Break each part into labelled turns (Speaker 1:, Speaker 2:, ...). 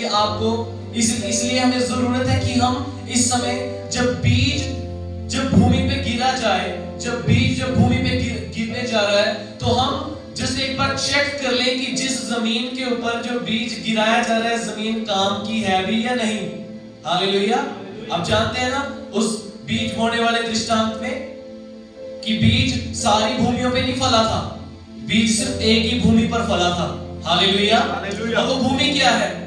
Speaker 1: इसलिए इसलिए हमें जरूरत है कि हम इस समय जब भूमि पे गिरा जाए, जब भूमि पे गिरने जा रहा है, तो हम जैसे एक बार चेक कर लें कि जिस जमीन के ऊपर जो बीज गिराया जा रहा है, जमीन काम की है भी या नहीं। हालेलुया। आप जानते हैं ना उस बीज बोने वाले दृष्टांत में कि बीज सारी भूमियों पे नहीं फला था, बीज सिर्फ एक ही भूमि पर फला था। हालेलुया। और वो भूमि क्या है?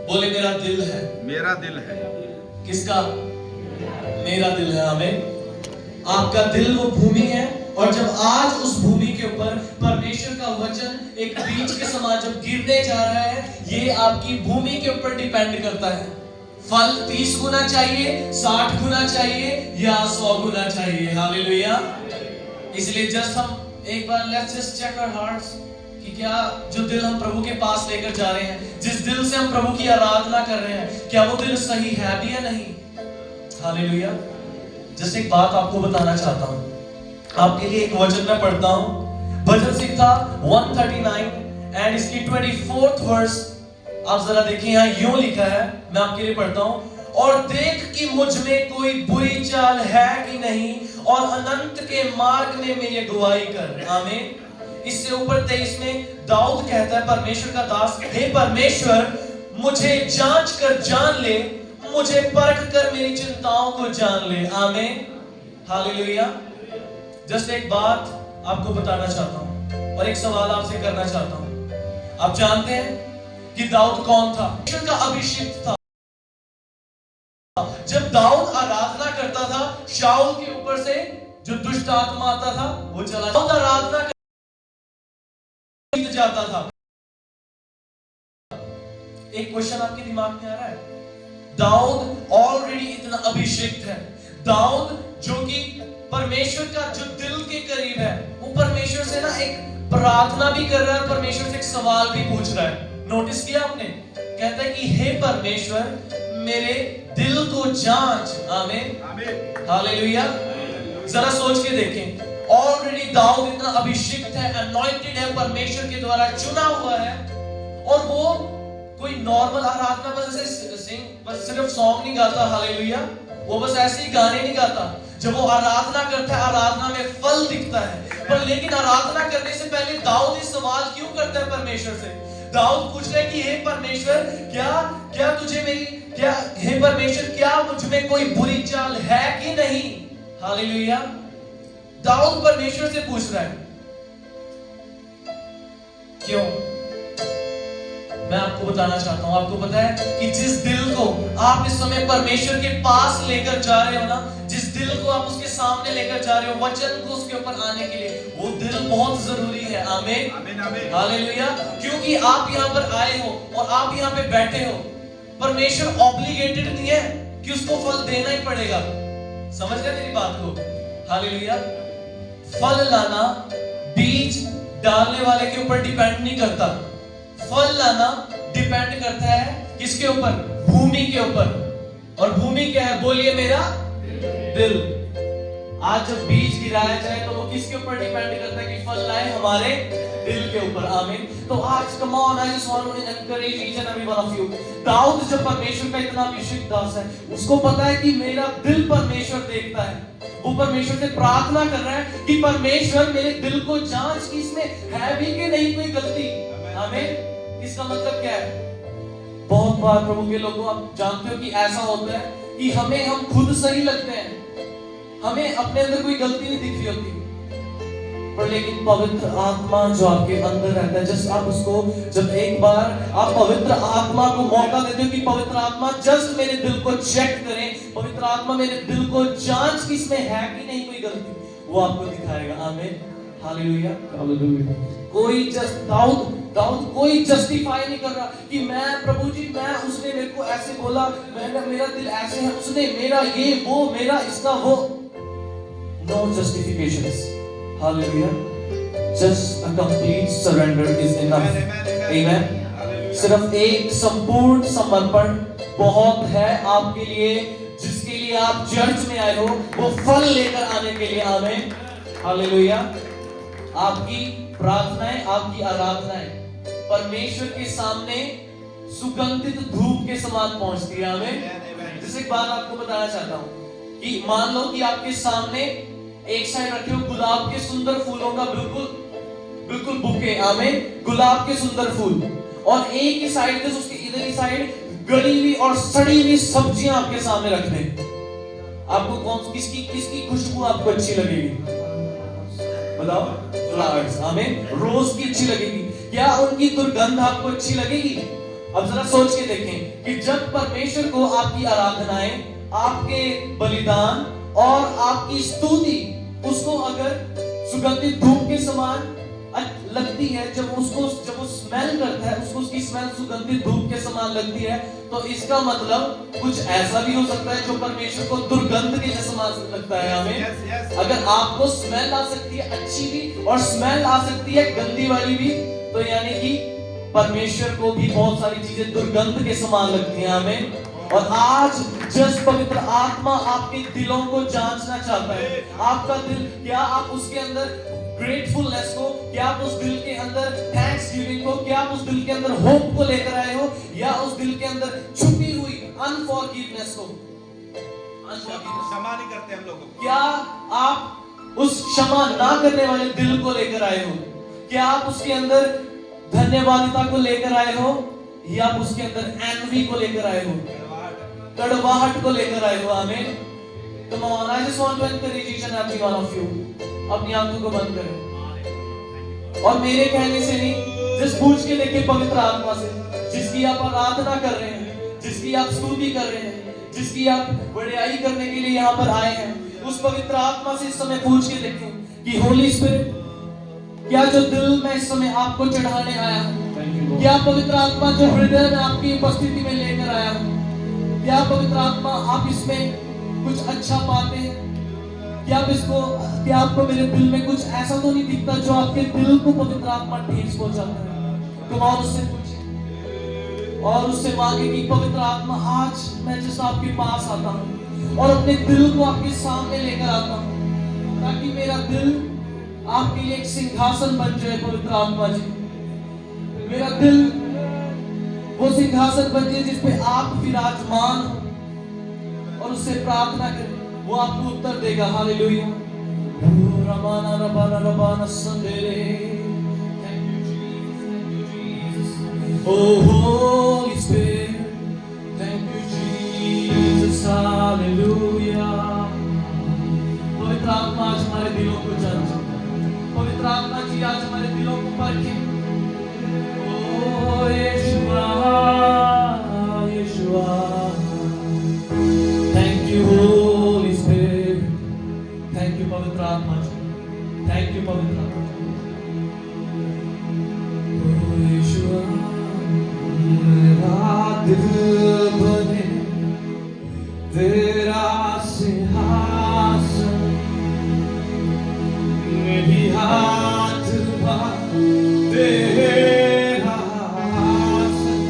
Speaker 1: बोले मेरा दिल है।
Speaker 2: मेरा दिल है।
Speaker 1: किसका? मेरा दिल है। हमें आपका दिल वो भूमि है। और जब आज उस भूमि के ऊपर परमेश्वर का वचन एक बीज के समान जब गिरने जा रहा है, ये आपकी भूमि के ऊपर डिपेंड करता है। फल 30 गुना चाहिए, 60 गुना चाहिए या 100 गुना चाहिए। हालेलुया। इसलिए जस्ट हम एक बार let's just check our hearts कि क्या जो दिल हम प्रभु के पास लेकर जा रहे हैं, जिस दिल से हम प्रभु की आराधना कर रहे हैं, क्या वो दिल सही है भी या नहीं। हालेलुया। जैसे एक बात आपको बताना चाहता हूं, आपके लिए एक वचन मैं पढ़ता हूं, भजन संहिता 139 एंड इसकी 24th वर्स। आप जरा देखिए, यहाँ यूं लिखा है, मैं आपके लिए पढ़ता हूं। और देख कि मुझ में कोई बुरी चाल है कि नहीं, और अनंत के मार्ग में मेरी अगुवाई कर। आमीन। इससे ऊपर 23 में दाऊद कहता है, परमेश्वर का दास, हे परमेश्वर मुझे जांच कर जान ले, मुझे परख कर मेरी चिंताओं को जान ले। आमीन। हालेलुया। जस्ट एक बात आपको बताना चाहता हूं और एक सवाल आपसे करना चाहता हूं। आप जानते हैं कि दाऊद कौन था? परमेश्वर का अभिषिक्त था। जब दाऊद आराधना करता था, शाऊल के ऊपर से जो दुष्ट आत्मा आता था वो चला दाऊद आराधना कर जाता था। एक क्वेश्चन आपके दिमाग में आ रहा है, दाऊद ऑलरेडी इतना अभिषिक्त है, दाऊद जो कि परमेश्वर का जो दिल के करीब है, वो परमेश्वर से ना एक प्रार्थना भी कर रहा है, परमेश्वर से एक सवाल भी पूछ रहा है। नोटिस किया आपने? कहता है कि हे परमेश्वर मेरे दिल को जांच। आमीन। हालेलुया। जरा सोच के देखें, ऑलरेडी दाऊद इतना अभिषिक्त है, अनॉइंटेड है, परमेश्वर के द्वारा चुना हुआ है, और वो कोई नॉर्मल आराधना बस सिर्फ सॉन्ग नहीं गाता। हालेलुया। वो बस ऐसे ही गाने नहीं गाता। जब वो आराधना करता है, आराधना में फल दिखता है। पर लेकिन आराधना करने से पहले दाऊद ये सवाल क्यों करता है परमेश्वर से? दाऊद पूछ रहा है कि हे परमेश्वर, हे परमेश्वर क्या मुझ में कोई बुरी चाल है कि नहीं। हालेलुया। दाऊद परमेश्वर से पूछ रहा है। क्यों? मैं आपको बताना चाहता हूं। आपको पता है कि जिस दिल को आप इस समय परमेश्वर के पास लेकर जा रहे हो ना, जिस दिल को आप उसके सामने लेकर जा रहे हो वचन को उसके ऊपर आने के लिए, वो दिल बहुत जरूरी है। आमीन। हालेलुया। क्योंकि आप यहाँ पर आए हो और आप यहाँ पे बैठे हो, परमेश्वर ऑब्लिगेटेड नहीं है कि उसको फल देना ही पड़ेगा। समझ गए मेरी बात को? हालेलुया। फल लाना बीज डालने वाले के ऊपर डिपेंड नहीं करता। फल लाना डिपेंड करता है किसके ऊपर? भूमि के ऊपर। और भूमि क्या है? बोलिए मेरा दिल। आज जब बीज गिराया जाए तो वो किसके ऊपर डिपेंड करता है कि फल लाए? हमारे दिल के ऊपर। आमीन। तो आज come on, I just want to encourage each and every one of you. दाऊद जब परमेश्वर का इतना अभिषिक्त दास है, उसको पता है कि मेरा दिल परमेश्वर देखता है। वो परमेश्वर से प्रार्थना कर रहा है कि परमेश्वर मेरे दिल को जांच कि इसमें है भी कि नहीं कोई गलती। आमीन। इसका मतलब क्या है? बहुत बार प्रभु के लोगों, आप जानते हो कि ऐसा होता है कि हम खुद सही लगते हैं, हमें अपने अंदर कोई गलती नहीं दिख रही होती, पर लेकिन पवित्र आत्मा जो आपके अंदर रहता है, जस्ट आप उसको, जब एक बार आप पवित्र आत्मा को मौका देते हो कि पवित्र आत्मा जस्ट मेरे दिल को चेक करें, पवित्र आत्मा मेरे दिल को जांच कि इसमें है कि नहीं कोई गलती, वो आपको दिखाएगा। आमीन। हालेलुया। हालेलुया। कोई दाऊद कोई जस्टिफाई नहीं कर रहा कि मैं प्रभु जी, मैं उसने मेरे को ऐसे बोला, मेरा दिल ऐसे है, उसने मेरा ये वो, मेरा इसका वो। No justifications. Hallelujah. Just a complete surrender is enough. Amen. सिर्फ एक संपूर्ण समर्पण बहुत है आपके लिए, जिसके लिए आप चर्च में आए हो, वो फल लेकर आने के लिए। आमीन। हालेलुया। आपकी प्रार्थनाएं, आपकी आराधनाएं परमेश्वर के सामने सुगंधित धूप के समान पहुंचती है। हमें जैसे एक बात आपको बताना चाहता हूं कि मान लो कि आपके सामने एक साइड रखे हो गुलाब के सुंदर फूलों का बिल्कुल बुके, आमें, गुलाब के सुंदर फूल, और एक ही साइड पे उसके इधर ही साइड गली हुई और सड़ी हुई सब्जियां आपके सामने रख दें, आपको किसकी खुशबू आपको अच्छी लगेगी? बताओ। फ्लावर्स, आमें, रोज की अच्छी लगेगी। क्या उनकी दुर्गंध आपको अच्छी लगेगी? अब जरा सोच के देखें कि जब परमेश्वर को आपकी आराधनाएं, आपके बलिदान और आपकी स्तुति उसको अगर सुगंधित धूप के समान लगती है, जब वो स्मेल करता है, उसकी स्मेल सुगंधित धूप के समान लगती है, तो इसका मतलब कुछ ऐसा भी हो सकता है जो परमेश्वर को दुर्गंध के समान लगता है। हमें अगर आपको स्मेल आ सकती है अच्छी भी और स्मेल आ सकती है गंदी वाली भी, तो यानी कि परमेश्वर को भी बहुत सारी चीजें दुर्गंध के समान लगती हैं। हमें और आज जस्ट पवित्र आत्मा आपके दिलों को जांचना चाहता है। आपका दिल, क्या आप उसके अंदर ग्रेटफुलनेस को, क्या आप उस दिल के अंदर थैंक्स गिविंग को, क्या आप उस दिल के अंदर होप को लेकर आए हो, या उस दिल के अंदर छुपी हुई अनफॉरगिवनेस को,
Speaker 2: क्षमा नहीं करते हम लोगों को,
Speaker 1: क्या आप उस क्षमा ना करने वाले दिल को लेकर आए हो? क्या आप उसके अंदर धन्यवादिता को लेकर आए हो, या आप उसके अंदर एनवी को लेकर आए हो, कड़वाहट को लेकर आए हो? आमीन। Come on, I just want to encourage each and every one of you. अपनी आंखों को बंद करें और मेरे कहने से नहीं, जिस पूछ के देखे पवित्र आत्मा से, जिसकी आप आराधना कर रहे हैं, जिसकी आप स्तुति कर रहे हैं, जिसकी आप बड़ाई करने के लिए यहाँ पर आए हैं, उस पवित्र आत्मा से इस समय पूछ के देखें कि होली स्पिरिट, क्या जो दिल में इस समय आपको चढ़ाने आया हूं, क्या पवित्र आत्मा जो हृदय में आपकी उपस्थिति में लेकर आया हूं, क्या पवित्र आत्मा आप इसमें कुछ अच्छा पाते हैं? क्या आपको मेरे दिल में कुछ ऐसा तो नहीं दिखता जो आपके दिल को पवित्र आत्मा ठेस पहुंचाता है? तुम और उससे पूछे और उससे मांगे कि पवित्र आत्मा, आज मैं जिस आपके पास आता हूं और अपने दिल को आपके सामने लेकर आता हूं, ताकि मेरा दिल आपके लिए एक सिंहासन बन जाए। पवित्र आत्मा जी, मेरा दिल वो सिंहासन बन जाए जिस पे आप विराजमान हो, और उससे प्रार्थना करें, वो आपको उत्तर देगा। Hallelujah. रबाना रबाना रबाना संदेरे। Thank you Jesus, thank you Jesus. Oh Holy Spirit, thank you Jesus, hallelujah. पवित्र आत्मा आज हमारे दिलों को जांचे, पवित्र आत्मा जी आज हमारे दिलों को परखे। ओ यीशुआ, यीशुआ, Holy Spirit, thank you पवित्र आत्मा जी, thank you पवित्र आत्मा जी। ओ यीशुआ, मेरा दिल बने तेरा सिंहासन, मेरी आत्मा तेरा आसन,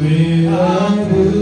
Speaker 1: मेरा दिल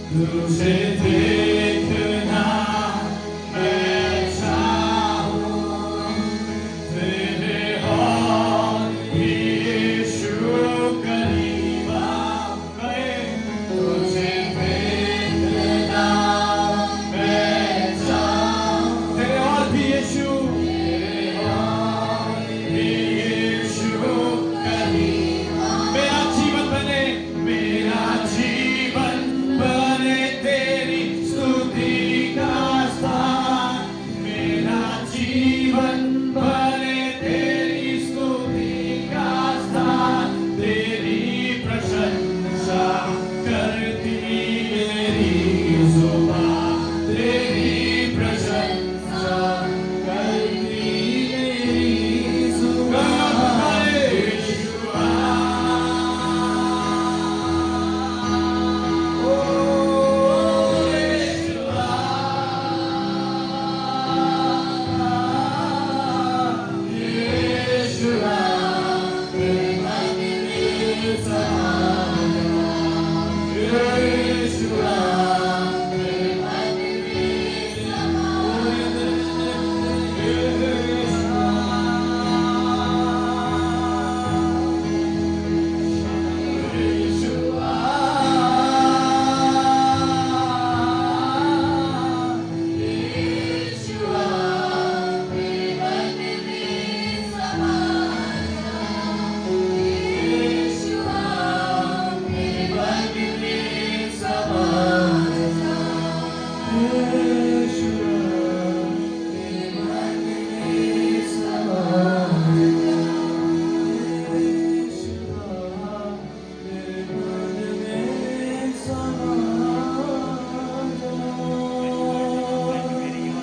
Speaker 1: तुझे देखना मैं चाहूं, तेरे हाथ यीशु करीब आए। तुझे देखना मैं चाहूं, तेरे हाथ भी यीशु, तेरे हाथ भी यीशु करीब। मेरा जीवन बने, मेरा जीवन बने तेरी स्तुति का स्थान, मेरा जीवन बने तेरी स्तुति का स्थान, तेरी प्रशंसा करती मेरी जुबान, तेरी प्रशंसा करती मेरी जुबान। यीशुआ,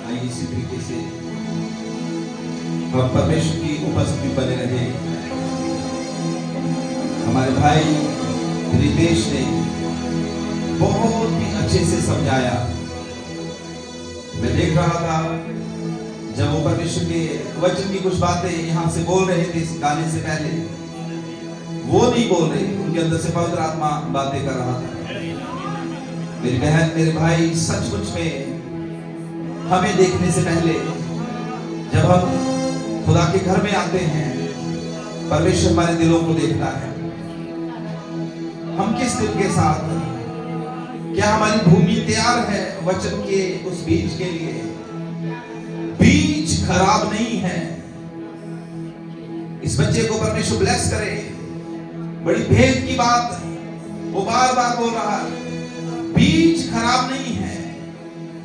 Speaker 2: आइए इसी तरीके से हम परमेश्वर की उपस्थिति बने रहे। हमारे भाई रितेश ने बहुत ही अच्छे से समझाया। मैं देख रहा था जब वो परमेश्वर के वचन की कुछ बातें यहाँ से बोल रहे थे, इस गाने से पहले वो नहीं बोल रहे, उनके अंदर से पवित्र आत्मा बातें कर रहा था। मेरी बहन, मेरे भाई, सचमुच में हमें देखने से पहले जब हम खुदा के घर में आते हैं, परमेश्वर हमारे दिलों को देखता है। हम किस दिल के साथ, क्या हमारी भूमि तैयार है वचन के उस बीज के लिए? बीज खराब नहीं है। इस बच्चे को परमेश्वर ब्लेस करे। बड़ी भेद की बात वो बार बार बोल रहा है, बीज खराब नहीं है,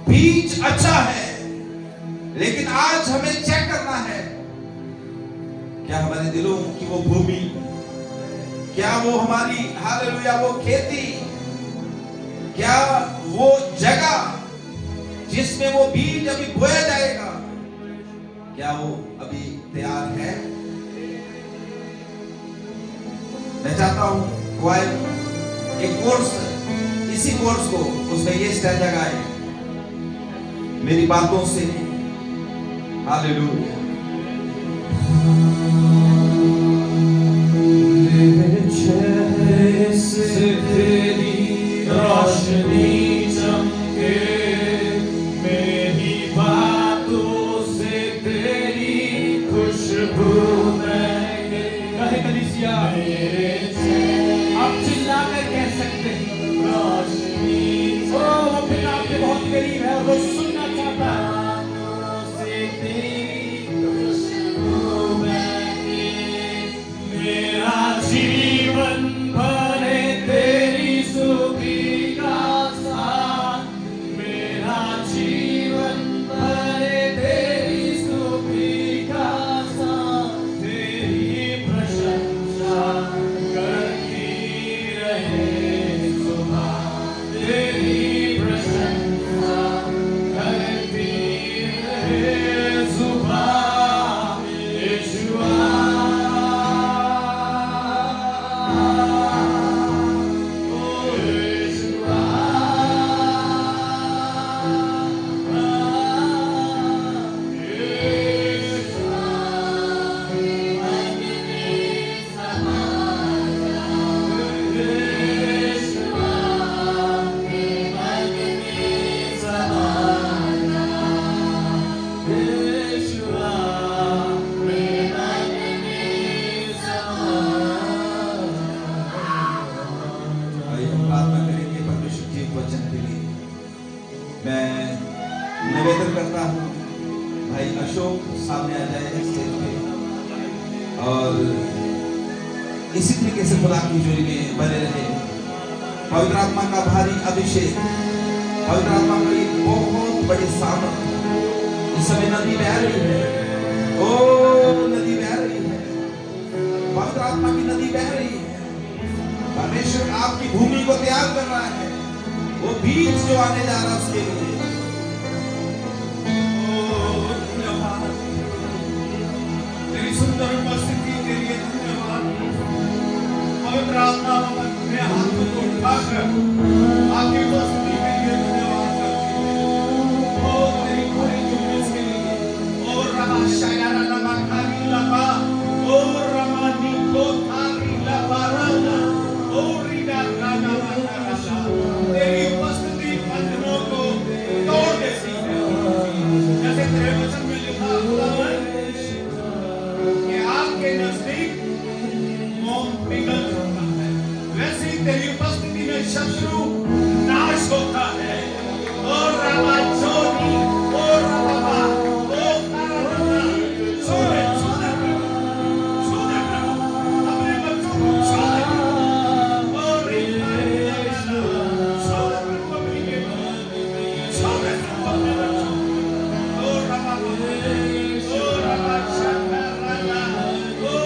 Speaker 2: बीज अच्छा है। लेकिन आज हमें चेक करना है, क्या हमारे दिलों की वो भूमि, क्या वो हमारी हालेलुया वो खेती, क्या वो जगह जिसमें वो बीज अभी बोया जाएगा, क्या वो अभी तैयार है? मैं चाहता हूं क्वायर एक कोर्स, इसी कोर्स को उसमें ये स्टैंड लगाए मेरी बातों से। हालेलुया।
Speaker 1: मेरे चेहरे से तेरी रोशनी चमके, मेरी बातों से तेरी खुशबू महके। कहे कलीसिया, आप चिल्ला कर कह सकते हैं रोशनी। ओ अपने आप के बहुत करीब है, वो सुनना चाहता है। से तेरी खुशबू महके, मेरा जीवन भरे तेरी स्तुति का स्थान, मेरा जीवन भरे तेरी स्तुति का स्थान, तेरी प्रशंसा
Speaker 2: और इसी तरीके से खुदा की जोड़ी में बने रहे। पवित्र आत्मा का भारी अभिषेक, पवित्र आत्मा की एक बहुत बड़ी सामर्थ इस समय नदी बह रही है। ओ नदी बह रही है, पवित्र आत्मा की नदी बह रही है। परमेश्वर आपकी भूमि को तैयार कर रहा है, वो बीज जो आने जा रहा है उसके लिए।
Speaker 3: तेरी सुंदर उपस्थिति के लिए धन्यवाद। पवित्र आत्मा अपने हाथों को उठाकर आपकी उपस्थिति के लिए धन्यवाद करते हैं। ओ तेरी भारी जुलूस के लिए, ओ रमा शायरा नमा खारी लबा, ओ रमा निको थारी लबा राना, ओ रीडा राना राना। तेरी उपस्थिति बंधनों को तोड़ देती है, जैसे तेरे वचन में लिखा हुआ है कि आपके नजदीक मौत पिघल जाता है, वैसे ही तेरी उपस्थिति में शत्रु नाश होता है। और रामा जोनी, और रामा, ओ काराना, सोने सोने प्रभु, अपने बच्चों को सोने प्रभु, और रिहाई सोने प्रभु अपनी बेटी, सोने प्रभु अपने बच्चों को, और रामा, ओ रामा शंकराना, ओ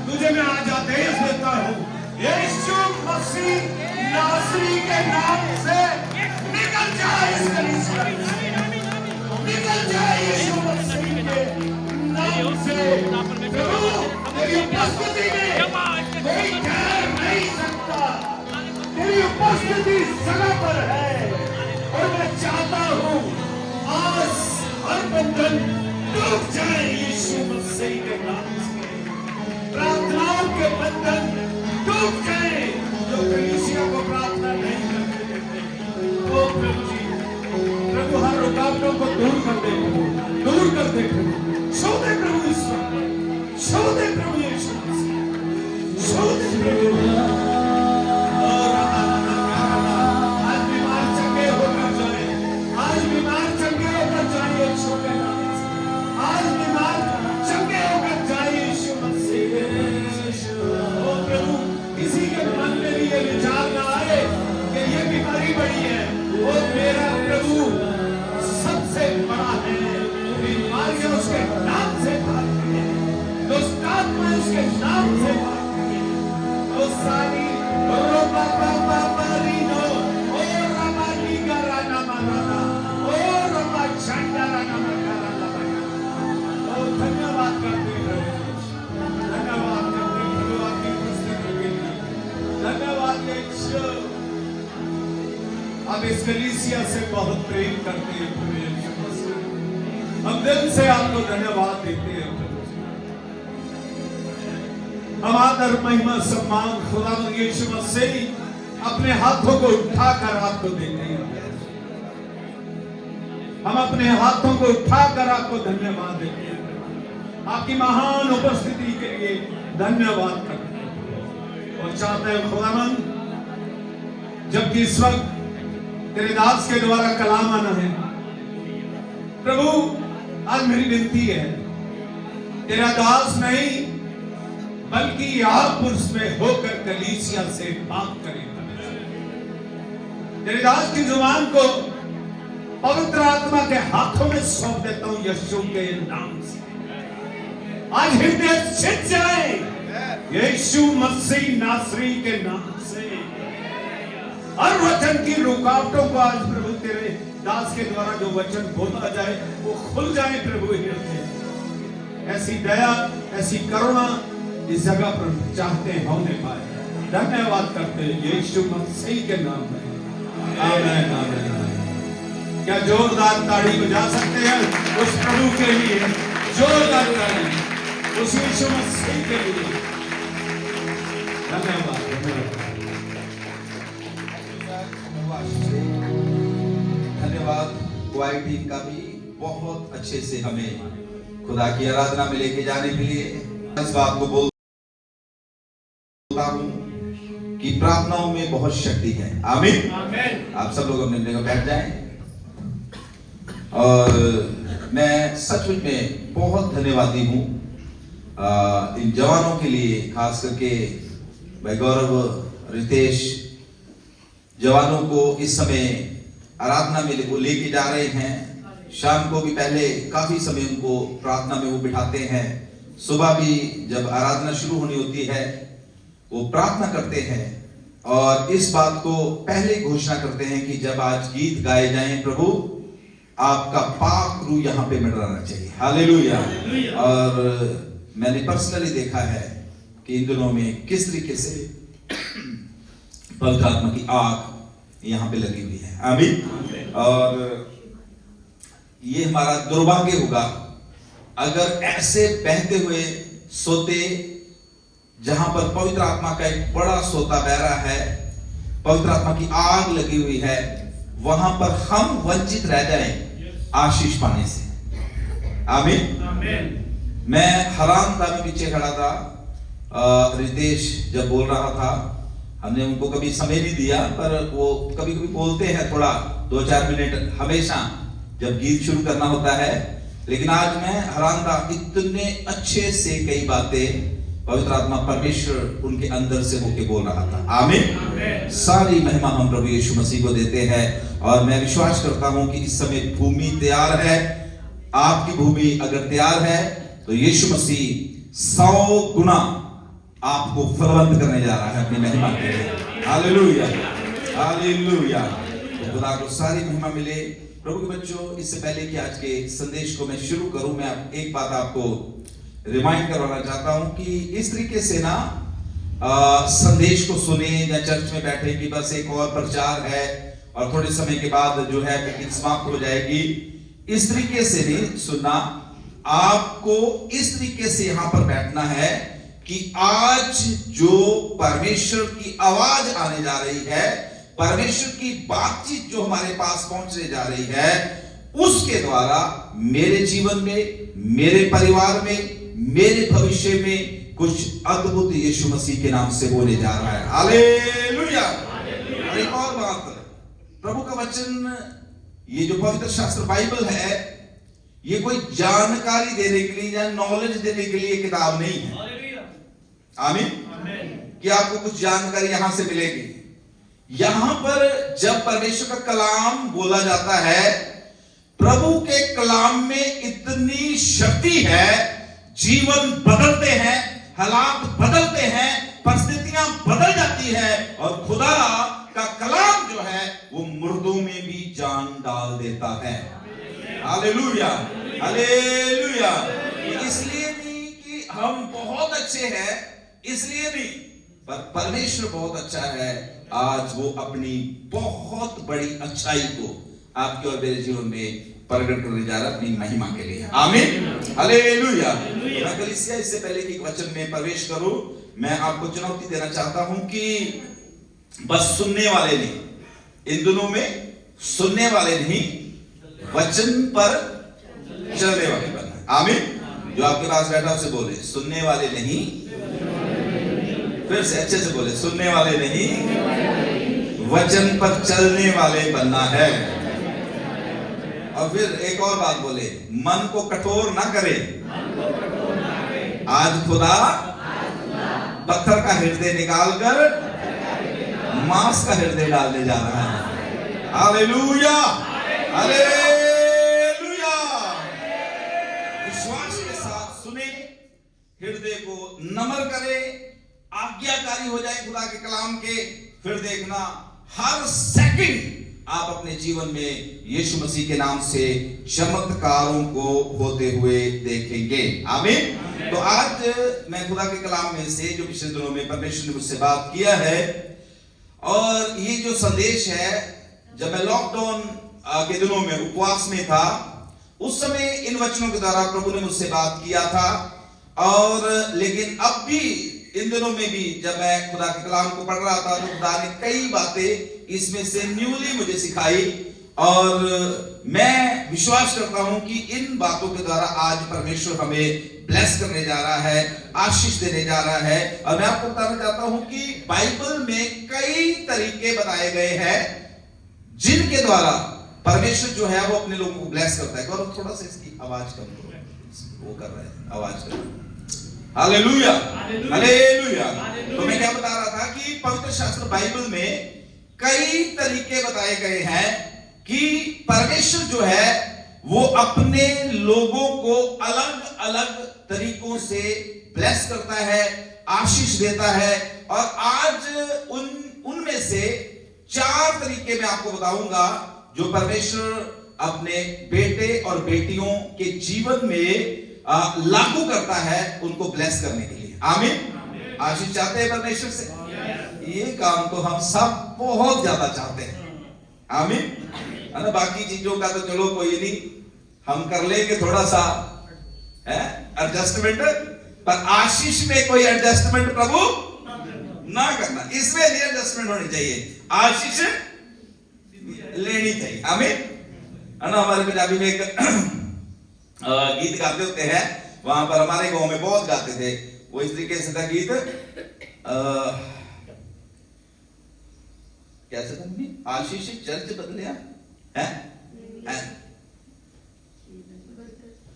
Speaker 3: तुझे मैं आज आदेश देता हूँ, यीशु मसीह नासरी के नाम से निकल जाए इस कलीसिया से, निकल जाए यीशु मसीह के नाम से। प्रभु तेरी उपस्थिति में कोई ठहर नहीं सकता, तेरी उपस्थिति जगह पर है। और मैं चाहता हूँ आज हर बंधन टूट जाए यीशु मसीह के नाम से, प्रार्थनाओं के बंधन टूट गए जो कलीसिया को प्रार्थना नहीं करने देते। ओ प्रभु जी, प्रभु हर रुकावटों को दूर कर दे, दूर कर दे प्रभु। छू दे प्रभु ईश्वर, छू दे प्रभु यीशु मसीह, छू दे प्रभु। आज बीमार चंगे होकर जाए, आज बीमार चंगे होकर जाए यीशु के नाम से, आज बीमार चंगे होकर जाए यीशु मसीह। ओ प्रभु, किसी के मन में भी ये विचार ना आए कि ये बीमारी बड़ी है। वो मेरा प्रभु सबसे बड़ा है, बीमारियां उसके नाम से भागती है, दुष्ट आत्मा उसके नाम से भागती है। तो सारी रोबा बाबा बारीनो, ओ रमानी गराना मराना, ओ रोबा चंडराना मराना लगाया। ओ धन्यवाद करते हैं, धन्यवाद करते हैं प्रभु आपकी उपस्थिति के लिए, धन्यवाद यीशु। आप इस कलीसिया से बहुत प्रेम करते हैं प्रभु यीशु मसीह, हम दिल से आपको धन्यवाद देते हैं प्रभु। हम आदर महिमा सम्मान खुदा यीशु मसीह अपने हाथों को उठाकर आपको देते हैं। हम अपने हाथों को उठाकर आपको धन्यवाद देते हैं। आपकी महान उपस्थिति के लिए धन्यवाद करते हैं और चाहते हैं खुदावंद, जबकि इस वक्त तेरे दास के द्वारा कलाम आना है प्रभु, आज मेरी विनती है, तेरा दास नहीं बल्कि आप उसमें होकर कलीसिया से बात करें। तेरे दास की जुबान को पवित्र आत्मा के हाथों में सौंप देता हूं यीशु के नाम से। आज हृदय छिद जाए यीशु मसीह नासरी के नाम से। हर वचन की रुकावटों को आज प्रभु तेरे दास के द्वारा जो वचन बोला जाए वो खुल जाए प्रभु हृदय। ऐसी दया, ऐसी करुणा इस जगह पर चाहते हैं होने पाए। धन्यवाद करते हैं यीशु मसीह के नाम में, आमीन आमीन। क्या जोरदार ताड़ी बजा सकते हैं उस प्रभु के लिए? जोरदार ताड़ी उस यीशु मसीह के लिए। धन्यवाद
Speaker 2: धन्यवाद। क्वाई टीम का भी बहुत अच्छे से हमें खुदा की आराधना में लेके जाने के लिए इस बात को बोलता हूं कि प्रार्थनाओं में बहुत शक्ति है। आमीन। आप सब लोग अपने जगह बैठ जाएं। और मैं सचमुच में बहुत धन्यवादी हूं इन जवानों के लिए, खास करके भाई गौरव, रितेश, जवानों को इस समय आराधना में वो लेके जा रहे हैं। शाम को भी पहले काफी समय उनको प्रार्थना में वो बिठाते हैं। सुबह भी जब आराधना शुरू होनी होती है वो प्रार्थना करते हैं और इस बात को पहले घोषणा करते हैं कि जब आज गीत गाए जाएं, प्रभु आपका पाक रूह यहाँ पे मंडराना चाहिए। हालेलुया। और मैंने पर्सनली देखा है कि इन दिनों में किस तरीके से पवित्र आत्मा की आग यहाँ पे लगी हुई है। आमीन। और ये हमारा दुर्भाग्य होगा अगर ऐसे बहते हुए सोते, जहां पर पवित्र आत्मा का एक बड़ा सोता बह रहा है, पवित्र आत्मा की आग लगी हुई है, वहां पर हम वंचित रह जाएं आशीष पाने से। आमीन। मैं हैरान था, मैं पीछे खड़ा था, रितेश जब बोल रहा था, हमने उनको कभी समय नहीं दिया, पर वो कभी कभी बोलते हैं थोड़ा 2-4 मिनट हमेशा जब गीत शुरू करना होता है। लेकिन आज मैं हैरान था, इतने अच्छे से कई बातें पवित्र आत्मा परमेश्वर उनके अंदर से होके बोल रहा था। आमीन। सारी महिमा हम प्रभु यीशु मसीह को देते हैं और मैं विश्वास करता हूं कि इस समय भूमि तैयार है। आपकी भूमि अगर तैयार है तो यीशु मसीह 100 गुना आपको फलवंत करने जा रहा है अपनी महिमा के लिए। Hallelujah, hallelujah. खुदा को सारी महिमा मिले। प्रभु के बच्चों, इससे पहले कि आज के संदेश को मैं शुरू करूं, मैं एक बात आपको रिमाइंड करवाना चाहता हूं कि इस तरीके से ना संदेश को सुने या चर्च में बैठे कि बस एक और प्रचार है और थोड़े समय के बाद जो है मीटिंग समाप्त हो जाएगी, इस तरीके से नहीं सुनना। आपको इस तरीके से यहां पर बैठना है कि आज जो परमेश्वर की आवाज आने जा रही है, परमेश्वर की बातचीत जो हमारे पास पहुंचने जा रही है, उसके द्वारा मेरे जीवन में, मेरे परिवार में, मेरे भविष्य में कुछ अद्भुत यीशु मसीह के नाम से होने जा रहा है। हालेलुया। और एक और बात, प्रभु का वचन, ये जो पवित्र शास्त्र बाइबल है, ये कोई जानकारी देने के लिए या नॉलेज देने के लिए किताब नहीं है। आमीन। कि आपको कुछ जानकारी यहां से मिलेगी। यहां पर जब परमेश्वर का कलाम बोला जाता है, प्रभु के कलाम में इतनी शक्ति है, जीवन बदलते हैं, हालात बदलते हैं, परिस्थितियां बदल जाती है और खुदा का कलाम जो है वो मुर्दों में भी जान डाल देता है। Hallelujah, hallelujah. इसलिए नहीं कि हम बहुत अच्छे हैं, इसलिए नहीं, पर परमेश्वर बहुत अच्छा है। आज वो अपनी बहुत बड़ी अच्छाई को आपके और मेरे जीवन में प्रकट करने जा रहा है अपनी महिमा के लिए। आमीन, हालेलुया। मैं कलीसिया, इससे पहले कि वचन में प्रवेश करूं, मैं आपको चुनौती देना चाहता हूं कि बस सुनने वाले नहीं, इन दिनों में सुनने वाले नहीं, वचन पर चलने वाले बनना है। आमीन। जो आपके पास बैठा उसे बोले, सुनने वाले नहीं, फिर से अच्छे से बोले, सुनने वाले नहीं, वचन पर चलने वाले बनना है। और फिर एक और बात बोले, मन को कठोर ना करे। आज खुदा पत्थर का हृदय निकालकर मांस का हृदय डालने जा रहा है। Hallelujah, hallelujah. विश्वास के साथ सुने, हृदय को नम्र करे, आज्ञाकारी हो जाए खुदा के कलाम के। फिर देखना हर सेकंड आप अपने जीवन में यीशु मसीह के नाम से चमत्कारों को होते हुए देखेंगे। आमीन। तो आज मैं खुदा के कलाम में से जो पिछले दिनों में परमेश्वर ने मुझसे बात किया है, और ये जो संदेश है, जब मैं लॉकडाउन के दिनों में उपवास में था, उस समय इन वचनों के द्वारा प्रभु ने मुझसे बात किया था। और लेकिन अब भी इन दिनों में भी जब मैं खुदा के कलाम को पढ़ रहा था, तो खुदा ने कई बातें इसमें से न्यूली मुझे सिखाई। और मैं विश्वास करता हूं कि इन बातों के द्वारा आज परमेश्वर हमें ब्लेस करने जा रहा है, आशीष देने जा रहा है। और मैं आपको बताना चाहता हूं कि बाइबल में कई तरीके बताए गए हैं जिनके द्वारा परमेश्वर जो है वो अपने लोगों को ब्लेस करता है। और थोड़ा सा इसकी आवाज कम करो, वो कर रहा है, आवाज कर रहा है। Hallelujah, hallelujah. तो मैं क्या बता रहा था कि पवित्र शास्त्र बाइबल में कई तरीके बताए गए हैं कि परमेश्वर जो है वो अपने लोगों को अलग अलग तरीकों से ब्लेस करता है, आशीष देता है। और आज उनमें से 4 तरीके मैं आपको बताऊंगा जो परमेश्वर अपने बेटे और बेटियों के जीवन में लागू करता है, उनको ब्लेस करने के लिए। आमीन। आशीष चाहते हैं परमेश्वर से? ये काम तो हम सब बहुत ज्यादा चाहते हैं। आमीन, है ना। बाकी चीजों का तो चलो कोई नहीं, हम कर लेंगे थोड़ा सा एडजस्टमेंट, पर आशीष में कोई एडजस्टमेंट प्रभु ना करना। इसमें नहीं एडजस्टमेंट होनी चाहिए, आशीष लेनी चाहिए। आमीन, है ना। हमारे पंजाबी में एक गीत गाते होते हैं, वहां पर हमारे गांव में बहुत गाते थे। वो इस तरीके से था गीत, कैसे था? आशीष चर्च बदलिया है?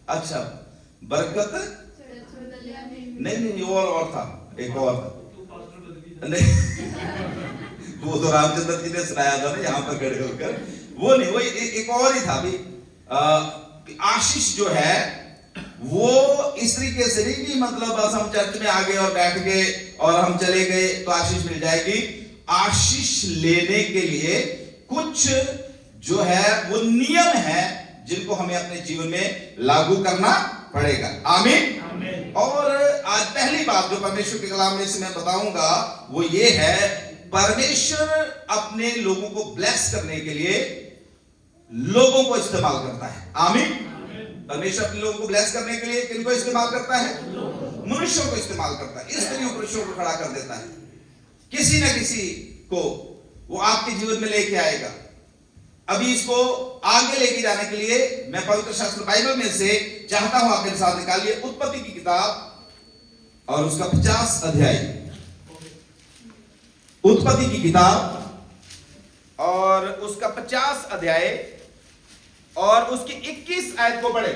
Speaker 2: अच्छा, बरकत नहीं नहीं, और था, एक और था। नहीं वो तो रामचंद्र जी ने सुनाया था ना यहाँ पर खड़े होकर, वो नहीं, वो एक और ही था भी। आशीष जो है वो इस तरीके से नहीं कि मतलब बस हम चर्च में आ गए और बैठ गए और हम चले गए तो आशीष मिल जाएगी। आशीष लेने के लिए कुछ जो है वो नियम है जिनको हमें अपने जीवन में लागू करना पड़ेगा। आमीन। और आज पहली बात जो परमेश्वर के कलाम में से मैं बताऊंगा वो ये है, परमेश्वर अपने लोगों को ब्लेस करने के लिए लोगों को इस्तेमाल करता है। आमीन। परमेश्वर अपने लोगों को ब्लेस करने के लिए किनको इस्तेमाल करता है? मनुष्यों को इस्तेमाल करता है। इस तरह पुरुषों को खड़ा कर देता है, किसी न किसी को वो आपके जीवन में लेके आएगा। अभी इसको आगे लेके जाने के लिए मैं पवित्र शास्त्र बाइबल में से चाहता हूं आप मेरे साथ निकालिए उत्पत्ति की किताब और उसका 50 अध्याय। उत्पत्ति की किताब और उसका 50 अध्याय और उसकी 21 आयत को पढ़े,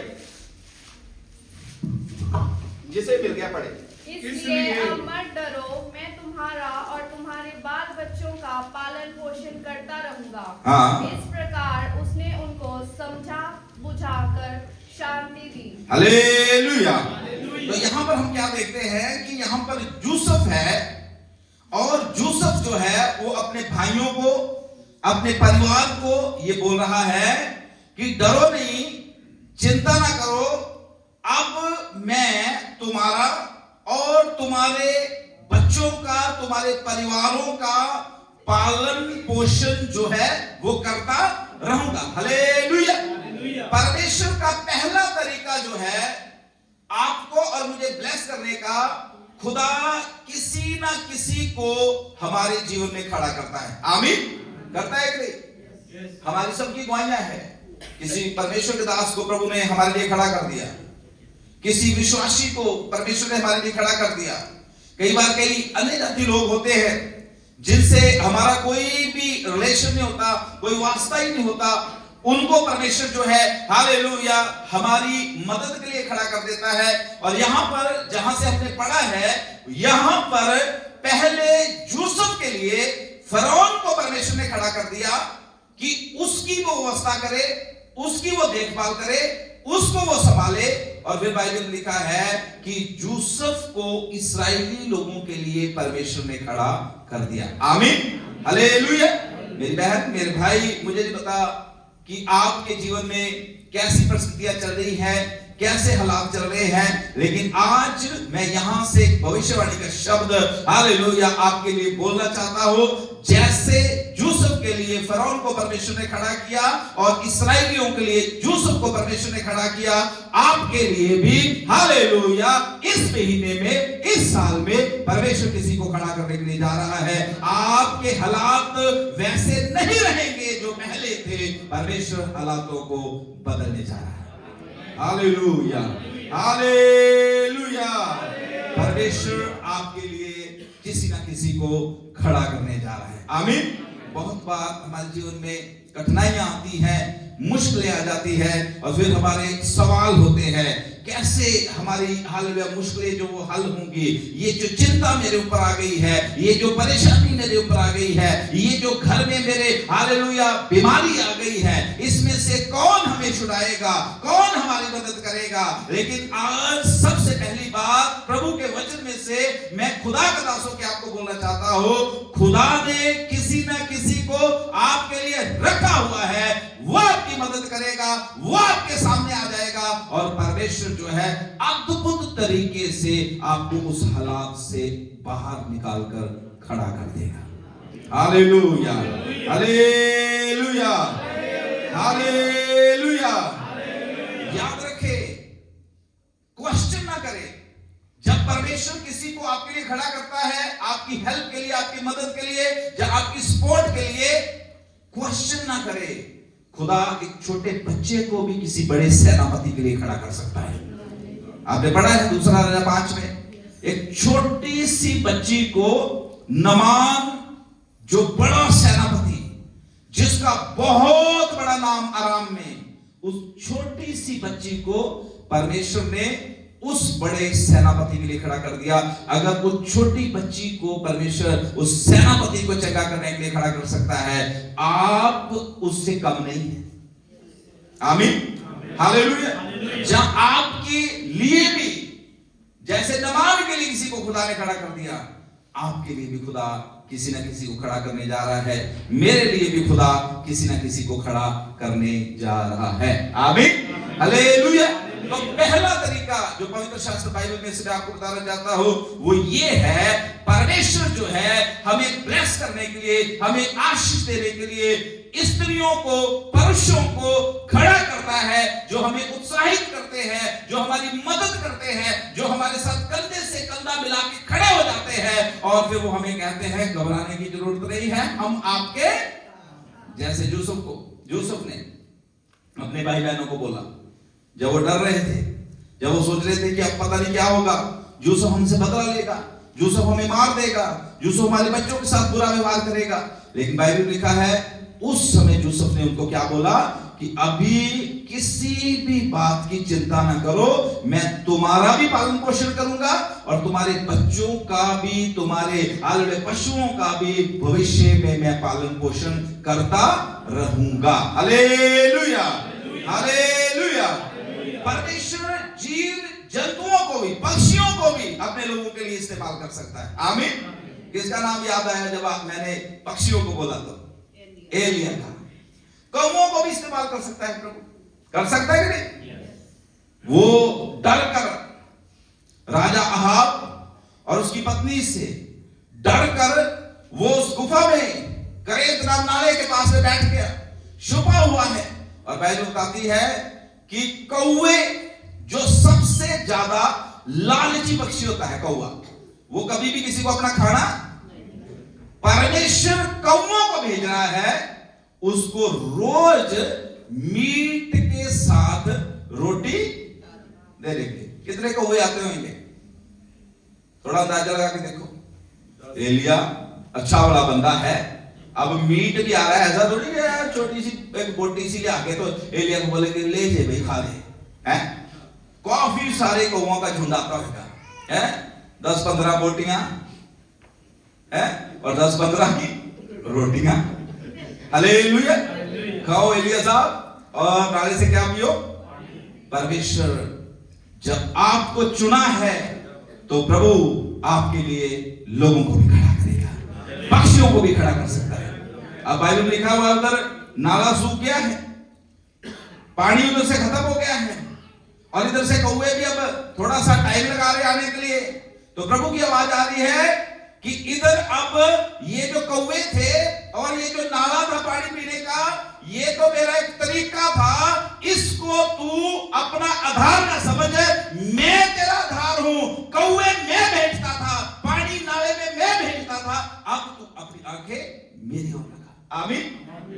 Speaker 2: जिसे मिल गया पढ़े।
Speaker 4: इसलिए अब मत डरो, मैं तुम्हारा और तुम्हारे बाल बच्चों का पालन पोषण करता रहूंगा।
Speaker 2: हाँ।
Speaker 4: इस प्रकार उसने उनको समझा बुझाकर शांति दी।
Speaker 2: हालेलुया। तो यहाँ पर हम क्या देखते हैं कि यहाँ पर यूसुफ है और यूसुफ जो है वो अपने भाइयों को, अपने परिवार को ये बोल रहा है कि डरो नहीं, चिंता ना करो, अब मैं तुम्हारा और तुम्हारे बच्चों का, तुम्हारे परिवारों का पालन पोषण जो है वो करता रहूंगा। हालेलुया। परमेश्वर का पहला तरीका जो है आपको और मुझे ब्लेस करने का, खुदा किसी ना किसी को हमारे जीवन में खड़ा करता है। आमीन। करता है कि नहीं? हमारी सबकी गवाहियां है किसी परमेश्वर के दास को प्रभु ने हमारे लिए खड़ा कर दिया, किसी विश्वासी को परमेश्वर ने हमारे लिए खड़ा कर दिया। कई बार कई अन्य जाति लोग होते हैं जिनसे हमारा कोई भी रिलेशन नहीं होता, कोई वास्ता ही नहीं होता, उनको परमेश्वर जो है हालेलुया हमारी मदद के लिए खड़ा कर देता है। और यहां पर जहां से हमने पढ़ा है, यहां पर पहले यूसुफ के लिए फरौन को परमेश्वर ने खड़ा कर दिया कि उसकी वो व्यवस्था करे, उसकी वो देखभाल करे, उसको वो संभाले। और फिर बाइबल में लिखा है कि यूसुफ को इस्राएली लोगों के लिए परमेश्वर ने खड़ा कर दिया। आमीन, हालेलुया। मेरी बहन, मेरे भाई, मुझे नहीं पता कि आपके जीवन में कैसी परिस्थितियां चल रही है, कैसे हालात चल रहे हैं, लेकिन आज मैं यहां से भविष्यवाणी का शब्द हालेलुया आपके लिए बोलना चाहता हूं। जैसे यूसुफ के लिए फरौन को परमेश्वर ने खड़ा किया और इस्राएलियों के लिए यूसुफ को परमेश्वर ने खड़ा किया, आपके लिए भी हालेलुया इस महीने में, इस साल में परमेश्वर किसी को खड़ा करने के लिए जा रहा है। आपके हालात वैसे नहीं रहेंगे जो पहले थे, परमेश्वर हालातों को बदलने जा रहा है। Hallelujah, hallelujah. परमेश्वर आपके लिए किसी ना किसी को खड़ा करने जा रहा है। आमीन। बहुत बार हमारे जीवन में कठिनाइयां आती हैं, मुश्किलें आ जाती है, और फिर हमारे सवाल होते हैं कैसे हमारी हालेलुया मुश्किलें जो वो हल होंगी। ये जो चिंता मेरे ऊपर आ गई है, ये जो परेशानी मेरे ऊपर आ गई है, ये जो घर में मेरे हालेलुया बीमारी आ गई है, इसमें से कौन हमें छुड़ाएगा, कौन हमारी मदद करेगा। लेकिन आज सबसे पहली बात प्रभु के वचन में से मैं खुदा के दासों के आपको बोलना चाहता हूं, खुदा ने किसी ना किसी को आपके लिए रखा हुआ है, वो आपकी मदद करेगा, वो आपके सामने आ जाएगा, और परमेश्वर जो है अद्भुत तरीके से आपको उस हालात से बाहर निकालकर खड़ा कर देगा। Hallelujah, hallelujah, hallelujah. याद रखे, क्वेश्चन ना करे। जब परमेश्वर किसी को आपके लिए खड़ा करता है, आपकी हेल्प के लिए, आपकी मदद के लिए, या आपकी सपोर्ट के लिए, क्वेश्चन ना करे। खुदा एक छोटे बच्चे को भी किसी बड़े सेनापति के लिए खड़ा कर सकता है। आपने पढ़ा है दूसरा राजा 5 में, एक छोटी सी बच्ची को नमान, जो बड़ा सेनापति, जिसका बहुत बड़ा नाम आराम में, उस छोटी सी बच्ची को परमेश्वर ने उस बड़े सेनापति के लिए खड़ा कर दिया। अगर उस छोटी बच्ची को परमेश्वर उस सेनापति को चंगा करने के लिए खड़ा कर सकता है, आप उससे कम नहीं है। आमीन, हालेलुया। जहां आपके लिए भी जैसे नमान के लिए किसी को खुदा ने खड़ा कर दिया, आपके लिए भी खुदा किसी ना किसी को खड़ा करने जा रहा है। मेरे लिए भी खुदा किसी ना किसी को खड़ा करने जा रहा है। आमीन, हालेलुया। तो पहला तरीका जो पवित्र शास्त्र बाइबल में से मैं आपको बताना चाहता हूं, वो ये है, परमेश्वर जो है हमें ब्लेस करने के लिए, हमें आशीष देने के लिए स्त्रियों को, पुरुषों को खड़ा करता है, जो हमें उत्साहित करते हैं, जो हमारी मदद करते हैं, जो हमारे साथ कंधे से कंधा मिला के खड़े हो जाते हैं, और फिर वो हमें कहते हैं घबराने की जरूरत नहीं है, हम आपके जैसे। यूसुफ ने अपने भाई बहनों को बोला, जब वो डर रहे थे, जब वो सोच रहे थे कि अब पता नहीं क्या होगा, यूसुफ हमसे बदला लेगा, यूसुफ हमें मार देगा, यूसुफ हमारे बच्चों के साथ बुरा व्यवहार करेगा। लेकिन बाइबल में लिखा है, उस समय यूसुफ ने उनको क्या बोला कि अभी किसी भी बात की चिंता ना करो, मैं तुम्हारा भी पालन पोषण करूंगा, और तुम्हारे बच्चों का भी, तुम्हारे हालेलुया पशुओं का भी भविष्य में मैं पालन पोषण करता रहूंगा। Hallelujah, hallelujah. परमेश्वर जीव जंतुओं को भी, पक्षियों को भी अपने लोगों के लिए इस्तेमाल कर सकता है। आमीन। किसका नाम याद आया जब मैंने पक्षियों को बोला? तो एलिया का। कौओं को भी इस्तेमाल कर सकता है प्रभु, कर सकता है कि नहीं? वो डर कर राजा अहाब और उसकी पत्नी से डर कर वो उस गुफा में करेत नाम नाले के पास में बैठ गया, छुपा हुआ है। और बाइबल बताती है कि कौवे, जो सबसे ज्यादा लालची पक्षी होता है कौवा, वो कभी भी किसी को अपना खाना, परमेश्वर कौवों को भेज रहा है उसको रोज मीट के साथ रोटी दे देंगे। कितने कौवे आते होंगे? थोड़ा अंदाजा लगा के देखो। एलिया अच्छा वाला बंदा है, अब मीट भी आ रहा है, ऐसा थोड़ी है छोटी सी एक बोटी सी ले आके तो एलिया को बोले कि ले जे भाई खा ले, हैं? काफी सारे कौवों का झुंड आता होगा, हैं? 10-15 बोटियां हैं और 10-15 की रोटियां। हालेलुया। खाओ एलिया साहब और नाले से क्या पियो। परमेश्वर जब आपको चुना है तो प्रभु आपके लिए लोगों को भी खड़ा करेगा, पक्षियों को भी खड़ा कर सकता है। अब बाइबल में लिखा हुआ उधर नाला सूख गया है, पानी उधर से खत्म हो गया है और इधर से कौवे भी अब थोड़ा सा टाइम लगा रहे आने के लिए। तो प्रभु की आवाज आ रही है कि इधर अब ये जो कौवे थे और ये जो नाला था पानी पीने का, ये तो मेरा एक तरीका था, इसको तू अपना आधार न समझ, मैं तेरा आधार हूं। कौवे मैं भेजता था, पानी नाले में मैं भेजता था, अब तू अपनी आंखें मेरी ओर लगा। आमीन।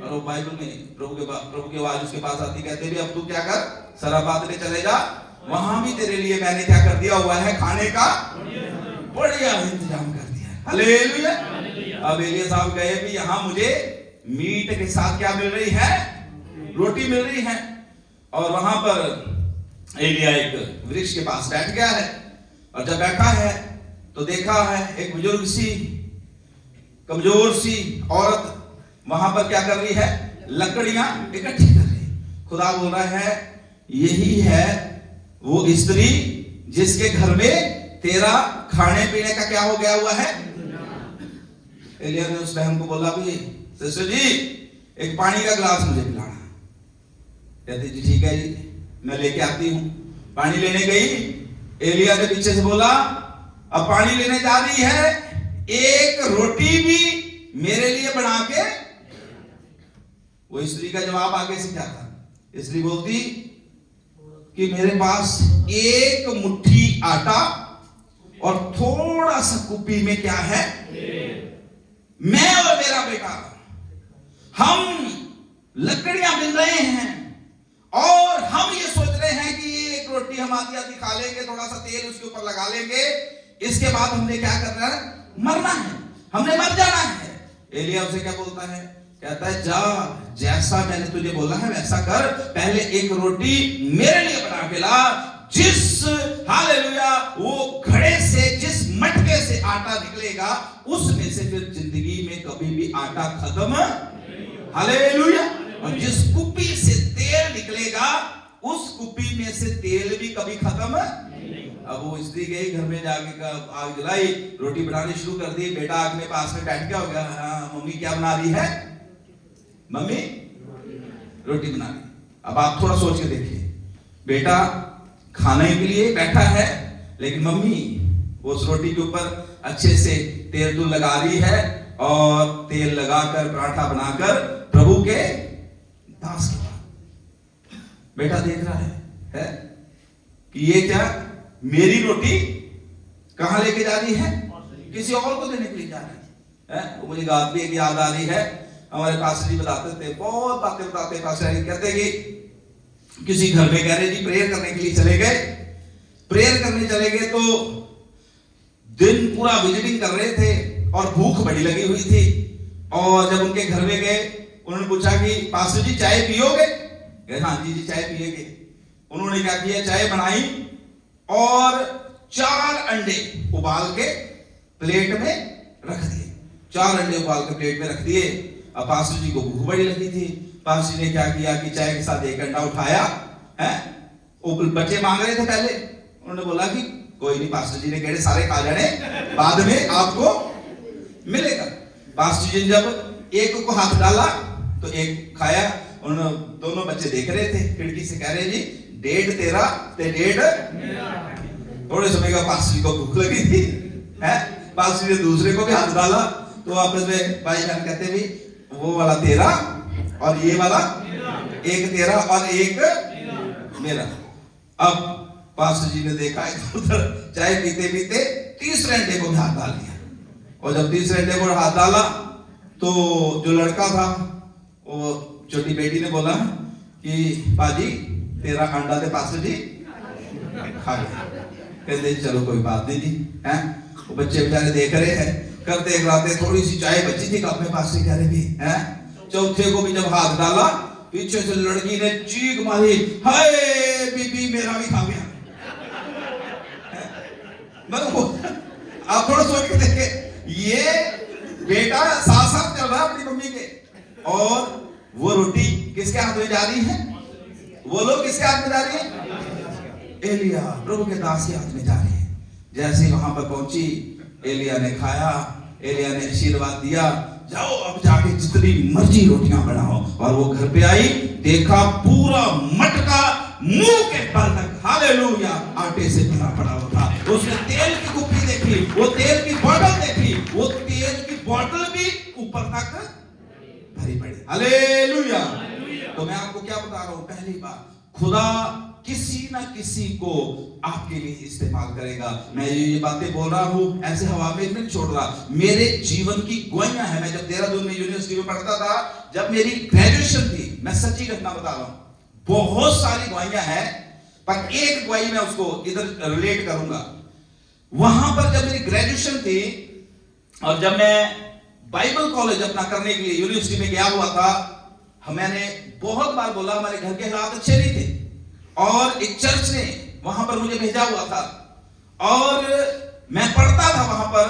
Speaker 2: और वो बाइबल में प्रभु की आवाज उसके पास आती, कहते भी अब तू क्या कर, सराबाद में चले जा, वहां भी तेरे लिए मैंने क्या कर दिया हुआ है, खाने का बढ़िया इंतजाम कर दिया। हालेलुया। अब एलिया साहब गए भी, यहां मुझे मीट के साथ क्या मिल रही है, रोटी मिल रही है। और वहां पर एलिया एक वृक्ष के पास बैठ गया है और जब बैठा है तो देखा है एक बुजुर्ग सी कमजोर सी औरत वहां पर क्या कर रही है, लकड़ियां इकट्ठी कर रही है। खुदा बोल रहा है यही है वो स्त्री जिसके घर में तेरा खाने पीने का क्या हो गया हुआ है। एलिया ने उस बहन को बोला, भी सिस्टर जी एक पानी का गिलास मुझे पिलाना। कहती जी ठीक है जी, मैं लेके आती हूं। पानी लेने गई, एलिया ने पीछे से बोला अब पानी लेने जा रही है, एक रोटी भी मेरे लिए बना के। वो स्त्री का जवाब आगे से क्या था, स्त्री बोलती कि मेरे पास एक मुट्ठी आटा और थोड़ा सा कुप्पी में क्या है, मैं और मेरा बेटा हम लकड़ियां बिन रहे हैं और हम ये सोच रहे हैं कि ये एक रोटी हम आधी आधी खा लेंगे, थोड़ा सा तेल उसके ऊपर लगा लेंगे, इसके बाद हमने क्या करना है, मरना है, हमने मर जाना है। एलिया उसे क्या बोलता है, कहता है जा, जैसा मैंने तुझे बोला है वैसा कर, पहले एक रोटी मेरे लिए बना के ला। जिस हालेलुया वो घड़े से, जिस मटके से आटा निकलेगा उसमें से फिर जिंदगी में कभी भी आटा खत्म, हालेलुया। और जिस कुप्पी से तेल निकलेगा उस कुप्पी में से तेल भी कभी खत्म। अब वो स्त्री गई घर में जाके आग जलाई, रोटी बनानी शुरू कर दी। बेटा आग में पास में बैठ गया, हो गया हाँ मम्मी क्या बना रही है, मम्मी रोटी बना रही। अब आप थोड़ा सोच के देखिए, बेटा खाने के लिए बैठा है लेकिन मम्मी वो उस रोटी के ऊपर अच्छे से तेल तो लगा रही है और तेल लगाकर पराठा बनाकर प्रभु के दास के पास बेटा देख रहा है कि ये क्या मेरी रोटी कहां लेके जा रही है, किसी और को देने के लिए जा रही है। वो मुझे बात भी एक याद आ रही है, हमारे पास्टर जी बताते थे, बहुत बातें बताते। पास्टर जी कहते कि किसी घर में कह रहे जी प्रेयर करने के लिए चले गए, प्रेयर करने चले गए तो दिन पूरा विजिटिंग कर रहे थे और भूख बड़ी लगी हुई थी। और जब उनके घर में गए उन्होंने पूछा कि पास्टर जी चाय पियोगे, कहे हाँ जी चाय पिएंगे। उन्होंने क्या किया, चाय बनाई और 4 अंडे उबाल के प्लेट में रख दिए। 4 अंडे उबाल के प्लेट में रख दिए। अब पास्टर जी को भूख बड़ी लगी थी, पास्टर जी ने क्या किया कि चाय के साथ 1 अंडा उठाया है। वो बच्चे मांग रहे थे पहले, उन्होंने बोला कि कोई नहीं, पास्टर जी ने कहे सारे खा जाने, बाद में आपको मिलेगा। पास्टर जी ने जब एक को हाथ डाला तो एक खाया। उन्होंने दोनों बच्चे देख रहे थे खिड़की से, कह रहे जी 1.5 तेरा ते 1.5। थोड़े समय का पास्टर जी को भूख लगी थी है, पास्टर जी ने दूसरे को भी हाथ डाला तो आपस में भाई बहन कहते भी वो वाला तेरा और ये वाला, एक तेरा और एक मेरा। अब पास्टर जी ने देखा उधर चाय पीते पीते तीसरे अंडे को भी हाथ डाल दिया। और जब तीसरे अंडे को हाथ डाला तो जो लड़का था, वो छोटी बेटी ने बोला कि पाजी तेरा अंडा ते पास्टर जी खा गया। कहते चलो कोई बात नहीं जी, हैं वो बच्चे बेचारे देख रहे हैं, करते कराते थोड़ी सी चाय बची थी, कप में पास्टर कह रहे भी हैं। चौथे को भी जब हाथ डाला, पीछे से लड़की ने चीख मारी, हाय बीबी मेरा भी खा गया। मतलब आप थोड़ा सोच के देखे, ये बेटा साथ साथ चल रहा है अपनी मम्मी के, और वो रोटी किसके हाथ में जा रही है, वो लोग किसके हाथ में जा रही है, एलिया प्रभु के दास के हाथ में जा रही है। जैसे ही वहां पर पहुंची, एलिया ने खाया, एलिया ने आशीर्वाद दिया, जाओ अब जाके जितनी मर्जी रोटियां बनाओ। और वो घर पे आई, देखा पूरा मटका मुंह के बल तक, हालेलुया, आटे से भरा पड़ा हुआ था। उसने तेल की कुप्पी देखी, वो तेल की बोतल देखी, वो तेल की बोतल भी ऊपर तक भरी पड़ी, हालेलुया। तो मैं आपको क्या बता रहा हूं, पहली बात, खुदा किसी ना किसी को आपके लिए इस्तेमाल करेगा। मैं ये बातें बोल रहा हूं ऐसे हवा में नहीं छोड़ रहा, मेरे जीवन की गवाहियां हैं। मैं जब देहरादून में यूनिवर्सिटी में पढ़ता था, जब मेरी ग्रेजुएशन थी, मैं सच्ची घटना बता रहा हूं, बहुत सारी गवाहियां हैं, पर एक गवाही मैं उसको इधर रिलेट करूंगा। वहां पर जब मेरी ग्रेजुएशन थी और जब मैं बाइबल कॉलेज अपना करने के लिए यूनिवर्सिटी में गया हुआ था, मैंने बहुत बार बोला हमारे घर के हालात अच्छे नहीं थे, और एक चर्च ने वहां पर मुझे भेजा हुआ था और मैं पढ़ता था वहां पर।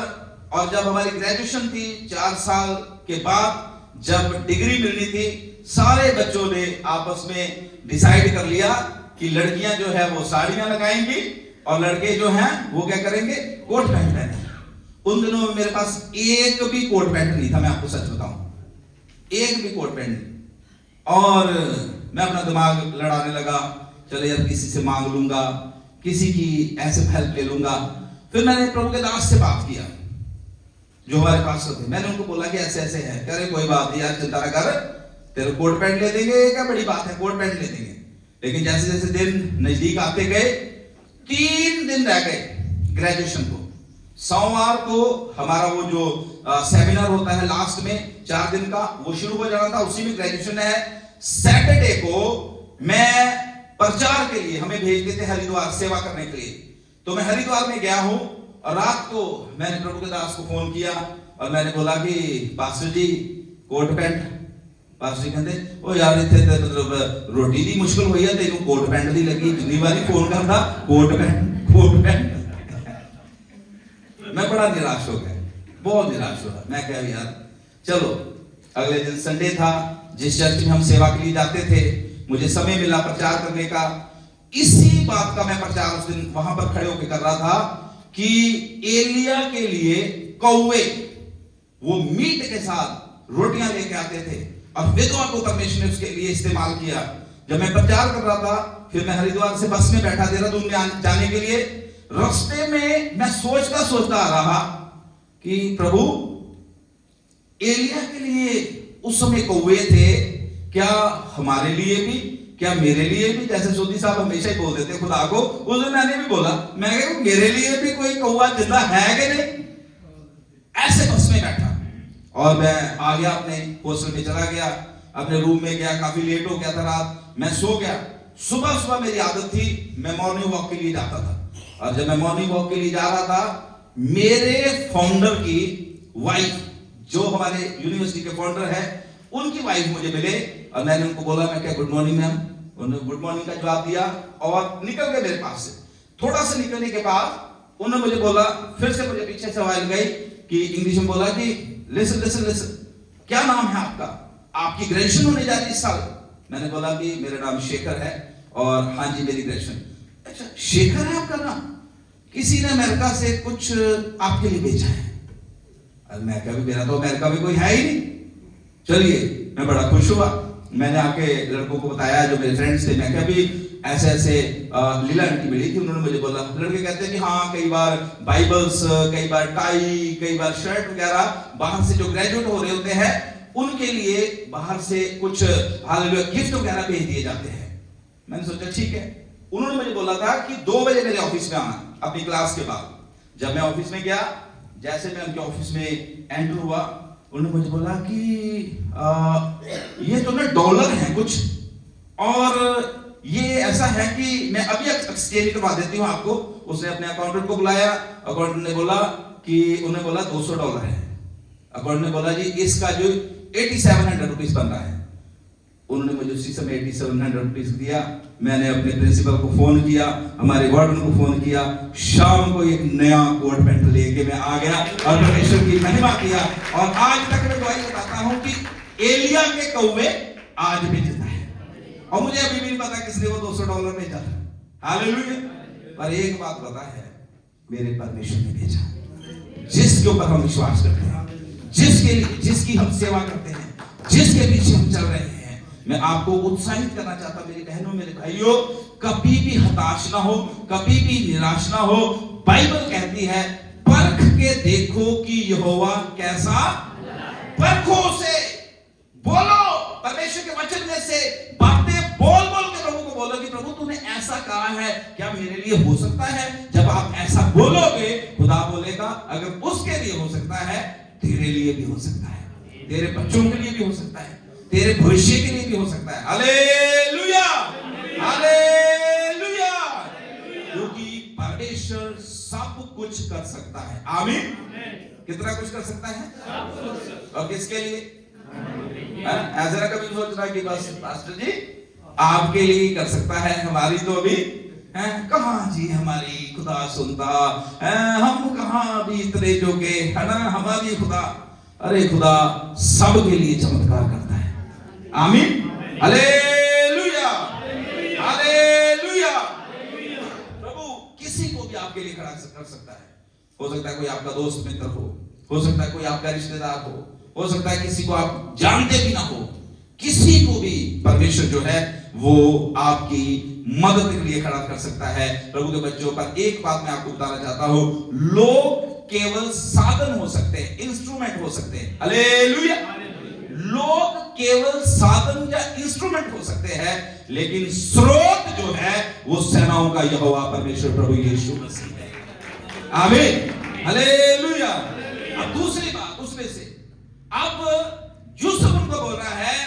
Speaker 2: और जब हमारी ग्रेजुएशन थी, 4 साल के बाद जब डिग्री मिलनी थी, सारे बच्चों ने आपस में डिसाइड कर लिया कि लड़कियां जो है वो साड़ियां लगाएंगी और लड़के जो हैं वो क्या करेंगे, कोट पैंट पहनेंगे। उन दिनों में मेरे पास एक भी कोट पैंट नहीं था, मैं आपको सच बताऊं, एक भी कोट पैंट नहीं। और मैं अपना दिमाग लड़ाने लगा, चलो यार किसी से मांग लूंगा, किसी की ऐसे हेल्प ले लूंगा। फिर मैंने प्रभु के दास से बात किया जो हमारे पास थे, मैंने उनको बोला कि ऐसे ऐसे है। कह रहे कोई बात नहीं यार, चिंता ना कर, तेरे कोट पैंट ले देंगे, क्या बड़ी बात है, कोट पैंट ले देंगे। लेकिन जैसे जैसे दिन नजदीक आते गए, 3 दिन रह गए ग्रेजुएशन को। सोमवार को हमारा वो जो सेमिनार होता है लास्ट में 4 दिन का, वो शुरू हो जाना था, उसी में ग्रेजुएशन है। सैटरडे को मैं प्रचार के लिए, हमें भेजते थे हरिद्वार सेवा करने के लिए, तो मैं हरिद्वार में गया हूं। और रात को मैंने प्रभु के दास को फोन किया और मैंने बोला कि पास्टर जी कोट पैंट। पास्टर जी कहते ओ यार इतने मतलब रोटी दी मुश्किल हुई है, तेनू कोट पैंट दी लगी, जितनी बारी फोन करता कोट पैंट कोट पैंट। मैं बड़ा निराश हो गया, बहुत निराश हुआ। मैं कहा यार चलो, अगले दिन संडे था, जिस चर्च में हम सेवा के लिए जाते थे, मुझे समय मिला प्रचार करने का। इसी बात का मैं प्रचार उस दिन वहां पर खड़े होकर कर रहा था कि एलिया के लिए कौवे वो मीट के साथ रोटियां लेके आते थे और विधवा को परमेश्वर ने उसके लिए इस्तेमाल किया। जब मैं प्रचार कर रहा था, फिर मैं हरिद्वार से बस में बैठा, देहरादून में जाने के लिए। रास्ते में मैं सोचता सोचता आ रहा कि प्रभु एलिया के लिए उस समय कौवे थे, क्या हमारे लिए भी, क्या मेरे लिए भी? जैसे सोदी साहब हमेशा ही बोल देते खुदा को, उस दिन मैंने भी बोला, मैं कहा मेरे लिए भी कोई कौवा जिंदा है कि नहीं। ऐसे बस में बैठा और मैं आ गया, अपने हॉस्टल में चला गया, अपने रूम में गया, काफी लेट हो गया था रात, मैं सो गया। सुबह सुबह मेरी आदत थी, मैं मॉर्निंग वॉक के लिए जाता था, और जब मैं मॉर्निंग वॉक के लिए जा रहा था, मेरे फाउंडर की वाइफ, जो हमारे यूनिवर्सिटी के फाउंडर है, उनकी वाइफ मुझे मिले और मैंने उनको बोला, मैं क्या गुड मॉर्निंग मैम। उन्होंने गुड मॉर्निंग का जवाब दिया और निकल गए मेरे पास से। थोड़ा सा निकलने के बाद उन्होंने मुझे बोला, फिर से मुझे पीछे से आवाज गई कि इंग्लिश में बोला कि लिसन लिसन लिसन, क्या नाम है आपका, आपकी ग्रेजुएशन होने जा रही है इस साल। मैंने बोला कि मेरा नाम शेखर है और हाँ जी मेरी ग्रेजुएशन। अच्छा शेखर है आपका नाम, किसी ने अमेरिका से कुछ आपके लिए भेजा है। मैं कभी, मेरा तो अमेरिका में कोई है ही नहीं। चलिए, मैं बड़ा खुश हुआ, मैंने आके लड़कों को बताया जो मेरे फ्रेंड्स थे, मैं कभी ऐसे ऐसे लीला आंटी मिली थी, उन्होंने मुझे बोला। लड़के कहते हैं कि हाँ, कई बार बाइबल्स, कई बार टाई, कई बार शर्ट वगैरह बाहर से जो ग्रेजुएट हो रहे होते हैं उनके लिए बाहर से कुछ हालेलुया गिफ्ट वगैरह भेज दिए जाते हैं। मैंने सोचा ठीक है। उन्होंने मुझे बोला था कि 2 बजे मेरे ऑफिस में आना अपनी क्लास के बाद। जब मैं ऑफिस में गया, जैसे मैं उनके ऑफिस में एंटर हुआ, उन्होंने मुझे बोला कि ये तो ना डॉलर है कुछ, और ये ऐसा है कि मैं अभी एक्सचेंज करवा देती हूँ आपको। उसने अपने अकाउंटेंट को बुलाया, अकाउंटेंट ने बोला कि उन्हें बोला $200 है। अकाउंटेंट ने बोला जी इसका जो 8700 रुपीज बन रहा है। उन्होंने मुझे उसी समय 8700 रुपीज दिया। मैंने अपने प्रिंसिपल को फोन किया, हमारे वार्डन को फोन किया, शाम को एक नया कोट पैंट लेके मैं आ गया और परमेश्वर की महिमा किया। और आज तक मैं गवाही बताता हूं कि एलिया के कौवे आज भी जिंदा है। और मुझे अभी भी नहीं पता किसने वो $200 भेजा था। हालेलुया। पर एक बात पता है, मेरे परमेश्वर ने भेजा, जिसके ऊपर हम विश्वास करते हैं, जिसकी हम सेवा करते हैं, जिसके पीछे हम चल रहे हैं। मैं आपको उत्साहित करना चाहता हूं मेरी बहनों, मेरे भाइयों, कभी भी हताश ना हो, कभी भी निराश ना हो। बाइबल कहती है परख के देखो कि यहोवा कैसा। परखो उसे, बोलो परमेश्वर के वचन में से बातें बोल बोल के प्रभु को बोलो कि प्रभु तूने ऐसा कहा है, क्या मेरे लिए हो सकता है? जब आप ऐसा बोलोगे, खुदा बोलेगा अगर उसके लिए हो सकता है, तेरे लिए भी हो सकता है, तेरे बच्चों के लिए भी हो सकता है, तेरे भविष्य के लिए भी हो सकता है। Hallelujah, hallelujah. क्योंकि परमेश्वर सब कुछ कर सकता है। आमीन। कितना कुछ कर सकता है? और किसके लिए? ऐसा कभी सोचना कि बस पास्टर जी आपके लिए कर सकता है, हमारी तो अभी कहां जी हमारी खुदा सुनता, हम कहां भी इतने जोगे है ना हमारी खुदा। अरे खुदा सबके लिए चमत्कार करता है। आमीन, हालेलुया, हालेलुया। प्रभु किसी को भी आपके लिए खड़ा कर सकता है। हो सकता है कोई आपका दोस्त मित्र हो सकता है कोई आपका रिश्तेदार हो सकता है किसी को आप जानते भी ना हो। किसी को भी परमेश्वर जो है वो आपकी मदद के लिए खड़ा कर सकता है। प्रभु के बच्चों पर एक बात मैं आपको बताना चाहता हूं, लोग केवल साधन हो सकते हैं, इंस्ट्रूमेंट हो सकते हैं। हालेलुया। लोग केवल साधन या इंस्ट्रूमेंट हो सकते हैं, लेकिन स्रोत जो है वो सेनाओं का यहोवा परमेश्वर प्रभु यीशु मसीह है। आमीन, हालेलुया। अब दूसरी बात उसमें से, अब यूसुफ उनको बोल रहा है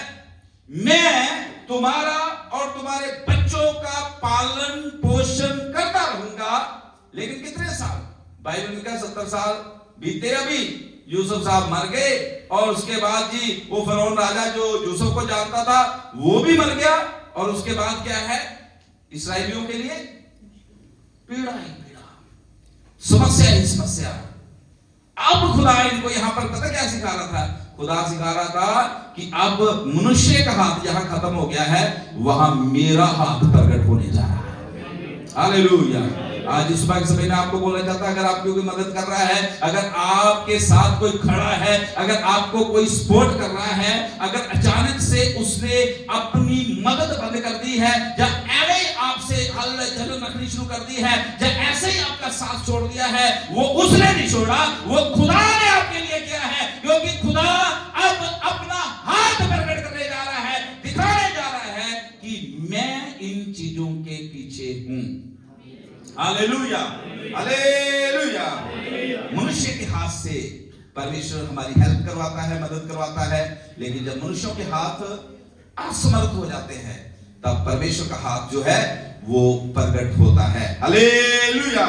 Speaker 2: मैं तुम्हारा और तुम्हारे बच्चों का पालन पोषण करता रहूंगा। लेकिन कितने साल? बाइबल में क्या 70 साल बीते। अभी यूसुफ साहब मर गए और उसके बाद जी वो फरौन राजा जो यूसुफ को जानता था वो भी मर गया। और उसके बाद क्या है? इस्राएलियों के लिए पीड़ा ही पीड़ा, समस्या ही समस्या। अब खुदा इनको यहां पर पता क्या सिखा रहा था? खुदा सिखा रहा था कि अब मनुष्य का हाथ जहां खत्म हो गया है वहां मेरा हाथ प्रकट होने जा रहा है। हालेलुया। आज इस सुबह के समय में आपको बोलना चाहता है, अगर आपकी कोई मदद कर रहा है, अगर आपके साथ कोई खड़ा है, अगर आपको कोई सपोर्ट कर रहा है, अगर अचानक से उसने अपनी मदद बंद कर दी है, या ऐसे ही आपसे हलचल रखनी शुरू कर दी है, या ऐसे ही आपका साथ छोड़ दिया है, वो उसने नहीं छोड़ा, वो खुदा ने आपके लिए किया है। क्योंकि खुदा अब अपना हाथ प्रकट करने जा रहा है, दिखाने जा रहा है कि मैं इन चीजों के पीछे हूं। Hallelujah, hallelujah. मनुष्य के हाथ से परमेश्वर हमारी हेल्प करवाता है, मदद करवाता है, लेकिन जब मनुष्यों के हाथ असमर्थ हो जाते हैं तब परमेश्वर का हाथ जो है वो प्रकट होता है। हालेलुया।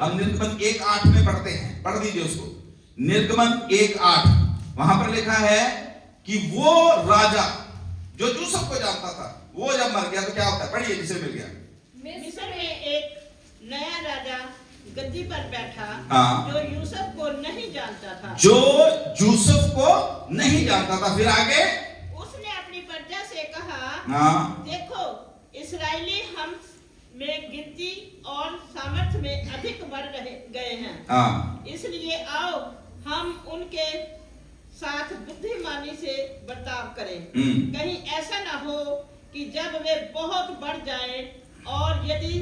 Speaker 2: हम निर्गमन 1:8 में पढ़ते हैं, पढ़ दीजिए उसको। निर्गमन 1:8 वहां पर लिखा है कि वो राजा जो यूसुफ को जानता था वो जब मर गया तो क्या होता है? पढ़िए, जिसे मिल गया।
Speaker 5: मिस्र में एक नया राजा गद्दी पर बैठा,
Speaker 2: हाँ।
Speaker 5: जो यूसुफ को नहीं जानता था,
Speaker 2: जो यूसुफ को नहीं जानता था। फिर आगे
Speaker 5: उसने अपनी प्रजा से कहा,
Speaker 2: हाँ।
Speaker 5: देखो इस्राएली हम में गिनती और सामर्थ्य में अधिक बढ़ गए हैं,
Speaker 2: हाँ।
Speaker 5: इसलिए आओ हम उनके साथ बुद्धिमानी से बर्ताव करें। कहीं ऐसा ना हो कि जब वे बहुत बढ़ जाएं और यदि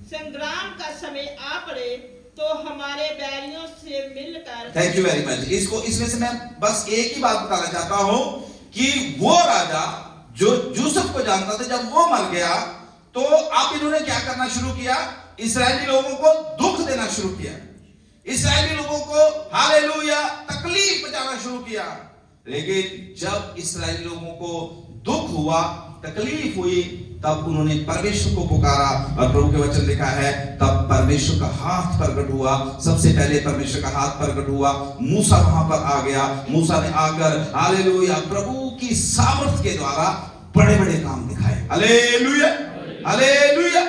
Speaker 5: संग्राम का समय आ पड़े तो हमारे बैरियों से मिलकर। Thank
Speaker 2: you very much. इसमें से मैं बस एक ही बात बताना चाहता हूं कि वो राजा जो यूसुफ को जानता था जब वो मर गया तो अब इन्होंने क्या करना शुरू किया? इस्राएली लोगों को दुख देना शुरू किया, इस्राएली लोगों को हालेलुया तकलीफ पहुंचाना शुरू किया। लेकिन जब इस्राएली लोगों को दुख हुआ तकलीफ हुई तब उन्होंने परमेश्वर को पुकारा और प्रभु के वचन लिखा है तब परमेश्वर का हाथ प्रकट हुआ। सबसे पहले परमेश्वर का हाथ प्रकट हुआ, मूसा वहां पर आ गया। मूसा ने आकर हालेलुया प्रभु की सामर्थ के द्वारा बड़े बड़े काम दिखाए। Hallelujah hallelujah.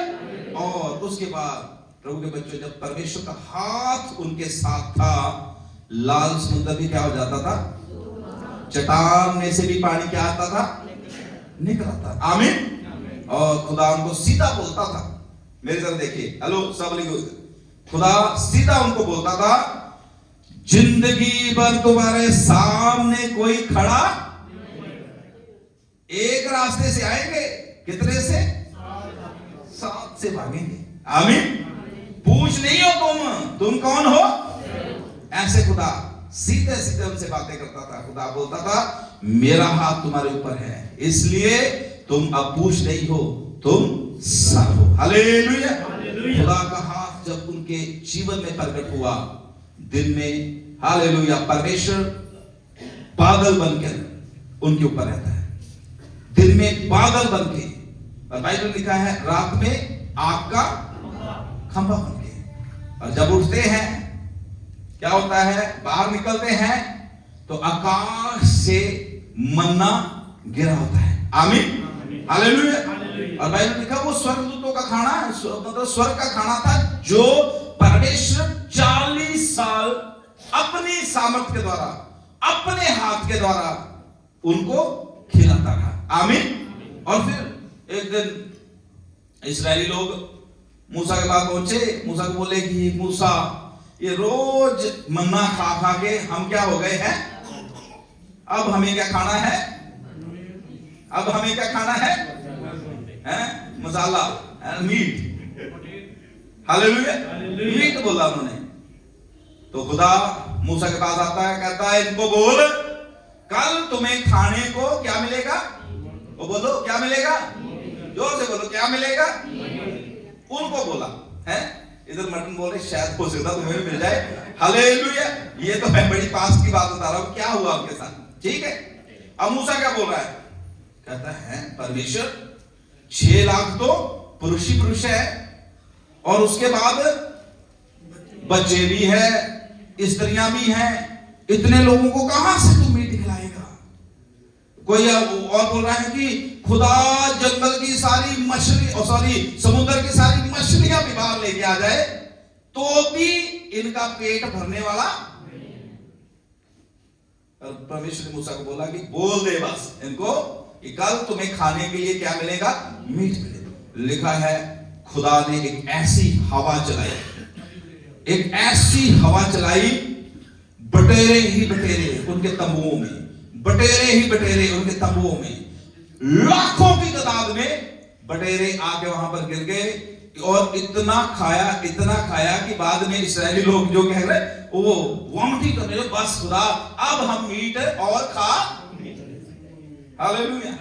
Speaker 2: और उसके बाद प्रभु के बच्चों, जब परमेश्वर का हाथ उनके साथ था, लाल समुद्र भी क्या हो जाता था? चट्टान में से भी पानी क्या आता था? निकल आता। आमीन। और खुदा उनको सीधा बोलता था। मेरी तरफ देखिए, हेलो सब लोग, खुदा सीधा उनको बोलता था, जिंदगी भर तुम्हारे सामने कोई खड़ा, एक रास्ते से आएंगे, कितने से? 7 से भागेंगे। आमीन। पूछ नहीं हो तुम कौन हो? ऐसे खुदा सीधे सीधे उनसे बातें करता था। खुदा बोलता था, मेरा हाथ तुम्हारे ऊपर है, इसलिए तुम अब पूछ नहीं हो, तुम सर हो। हालेलुया। खुदा का हाथ जब उनके जीवन में प्रकट हुआ, दिन में हालेलुया परमेश्वर बादल बनकर उनके ऊपर रहता है, दिन में बादल बनके, और बाइबल लिखा है रात में आग का खंभा बनके। और जब उठते हैं क्या होता है? बाहर निकलते हैं तो आकाश से मन्ना गिरा होता है। आमीन हालेलुया। और बाइबल लिखा वो स्वर्गदूतों का खाना, मतलब स्वर्ग का खाना था, जो परमेश्वर 40 साल अपनी सामर्थ के द्वारा, अपने हाथ के द्वारा उनको खिलाता रहा। आमीन। और फिर एक दिन इस्राएली लोग मूसा के पास पहुंचे। मूसा को बोले कि मूसा, ये रोज मन्ना खा खा के हम क्या हो गए हैं, अब हमें क्या खाना है? अब हमें क्या खाना है? मसाला, मीट। हालेलुया। मीट बोला उन्होंने। तो खुदा मूसा के पास आता है, कहता है इनको बोल, कल तुम्हें खाने को क्या मिलेगा? वो बोलो क्या मिलेगा? जोर से बोलो, क्या मिलेगा? उनको बोला है, इधर मटन बोल रहे, शायद हो सकता तुम्हें मिल जाए। हालेलुया। ये तो मैं बड़ी पास की बात बता रहा हूं, क्या हुआ उनके साथ, ठीक है। अब मूसा क्या बोल रहा है? कहता है परमेश्वर 6 लाख तो पुरुष ही पुरुष है, और उसके बाद बच्चे भी है, स्त्रियां भी हैं, इतने लोगों को कहां से तू मीट खिलाएगा? कोई और बोल रहा है कि खुदा जंगल की सारी मछली, और सॉरी समुद्र की सारी मछलियां भी बाहर लेके आ जाए तो भी इनका पेट भरने वाला। परमेश्वर ने मूसा को बोला कि बोल दे बस इनको कि कल तुम्हें खाने के लिए क्या मिलेगा? मीट मिलेगा। लिखा है खुदा ने एक ऐसी हवा चलाई, एक ऐसी हवा चलाई, बटेरे ही बटेरे उनके तंबुओं में, बटेरे ही बटेरे उनके तंबुओं में, लाखों की तादाद में बटेरे आके वहां पर गिर गए। और इतना खाया कि बाद में इस्राएली लोग जो कह रहे वो वॉमिटिंग कर रहे, बस खुदा अब हम मीट और खा। Hallelujah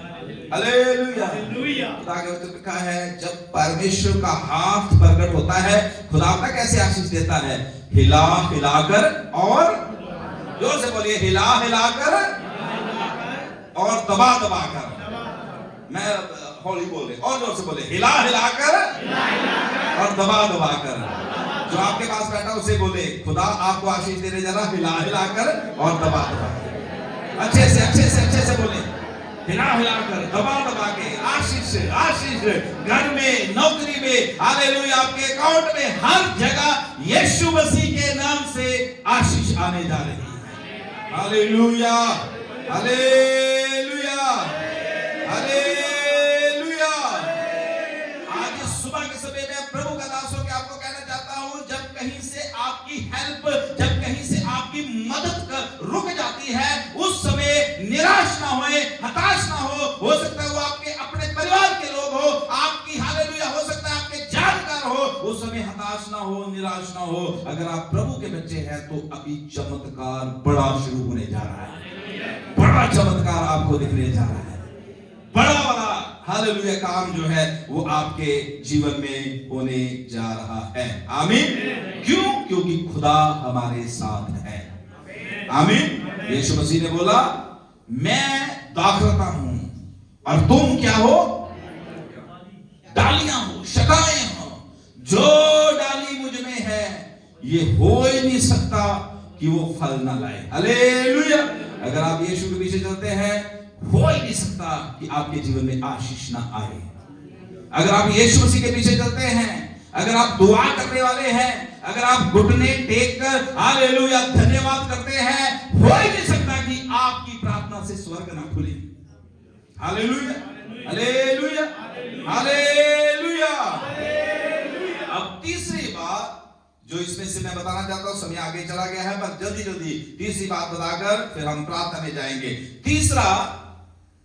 Speaker 2: hallelujah. खुदा के वचन लिखा है जब परमेश्वर का हाथ प्रकट होता है, खुदा आपका कैसे आशीष देता है? हिला हिलाकर, और जोर से बोलिए, हिला हिलाकर और दबा दबा कर। मैं होली बोल रहे, और जोर से बोले, हिला हिलाकर और दबा दबा कर। जो आपके पास बैठा उसे बोले, खुदा आपको आशीष देने जा रहा, हिला हिलाकर और दबा दबा कर। अच्छे से बोले, हिला हिलाकर दबा दबा के, आशीष आशीष, घर में, नौकरी में, हालेलुया, आपके अकाउंट में, हर जगह यीशु मसीह के नाम से आशीष आने जा रही है। Hallelujah hallelujah hallelujah. आज इस सुबह के समय में प्रभु का दास होकर आपको कहना चाहता हूं, जब कहीं से आपकी हेल्प, जब कहीं से आपकी मदद रुक जाती है, उस समय निराश ना होए, हताश ना हो सकता है वो आपके अपने परिवार के लोग हो, आपकी हालेलुया हो सकता है आपके जानकार हो, उस समय हताश ना हो, निराश ना हो। अगर आप प्रभु के बच्चे हैं तो अभी चमत्कार बड़ा शुरू होने जा रहा है, बड़ा चमत्कार आपको दिखने जा रहा है, बड़ा वाला हालेलुया काम जो है वो आपके जीवन में होने जा रहा है। आमीन। क्यों? क्योंकि खुदा हमारे साथ है। आमीन। यीशु मसीह ने बोला, मैं दाखलता हूं और तुम क्या हो? डालियां हो, शाखाएं हो। जो डाली मुझ में है ये हो ही नहीं सकता कि वो फल ना लाए। हालेलुया। अगर आप यीशु के पीछे चलते हैं, हो ही नहीं सकता कि आपके जीवन में आशीष ना आए। अगर आप यीशु मसीह के पीछे चलते हैं, अगर आप दुआ करने वाले हैं, अगर आप घुटने टेक कर हालेलुया धन्यवाद करते हैं, हो ही नहीं सकता कि आपकी प्रार्थना से स्वर्ग ना खुले। Hallelujah, hallelujah, hallelujah. अब तीसरी बात जो इसमें से मैं बताना चाहता हूं, समय आगे चला गया है पर जल्दी जल्दी तीसरी बात बताकर फिर हम प्रार्थना में जाएंगे। तीसरा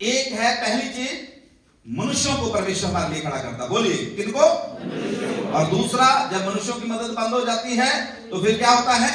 Speaker 2: एक है, पहली चीज मनुष्यों को परमेश्वर हमारे लिए खड़ा करता। बोलिए किनको? और दूसरा, जब मनुष्यों की मदद बंद हो जाती है तो फिर क्या होता है?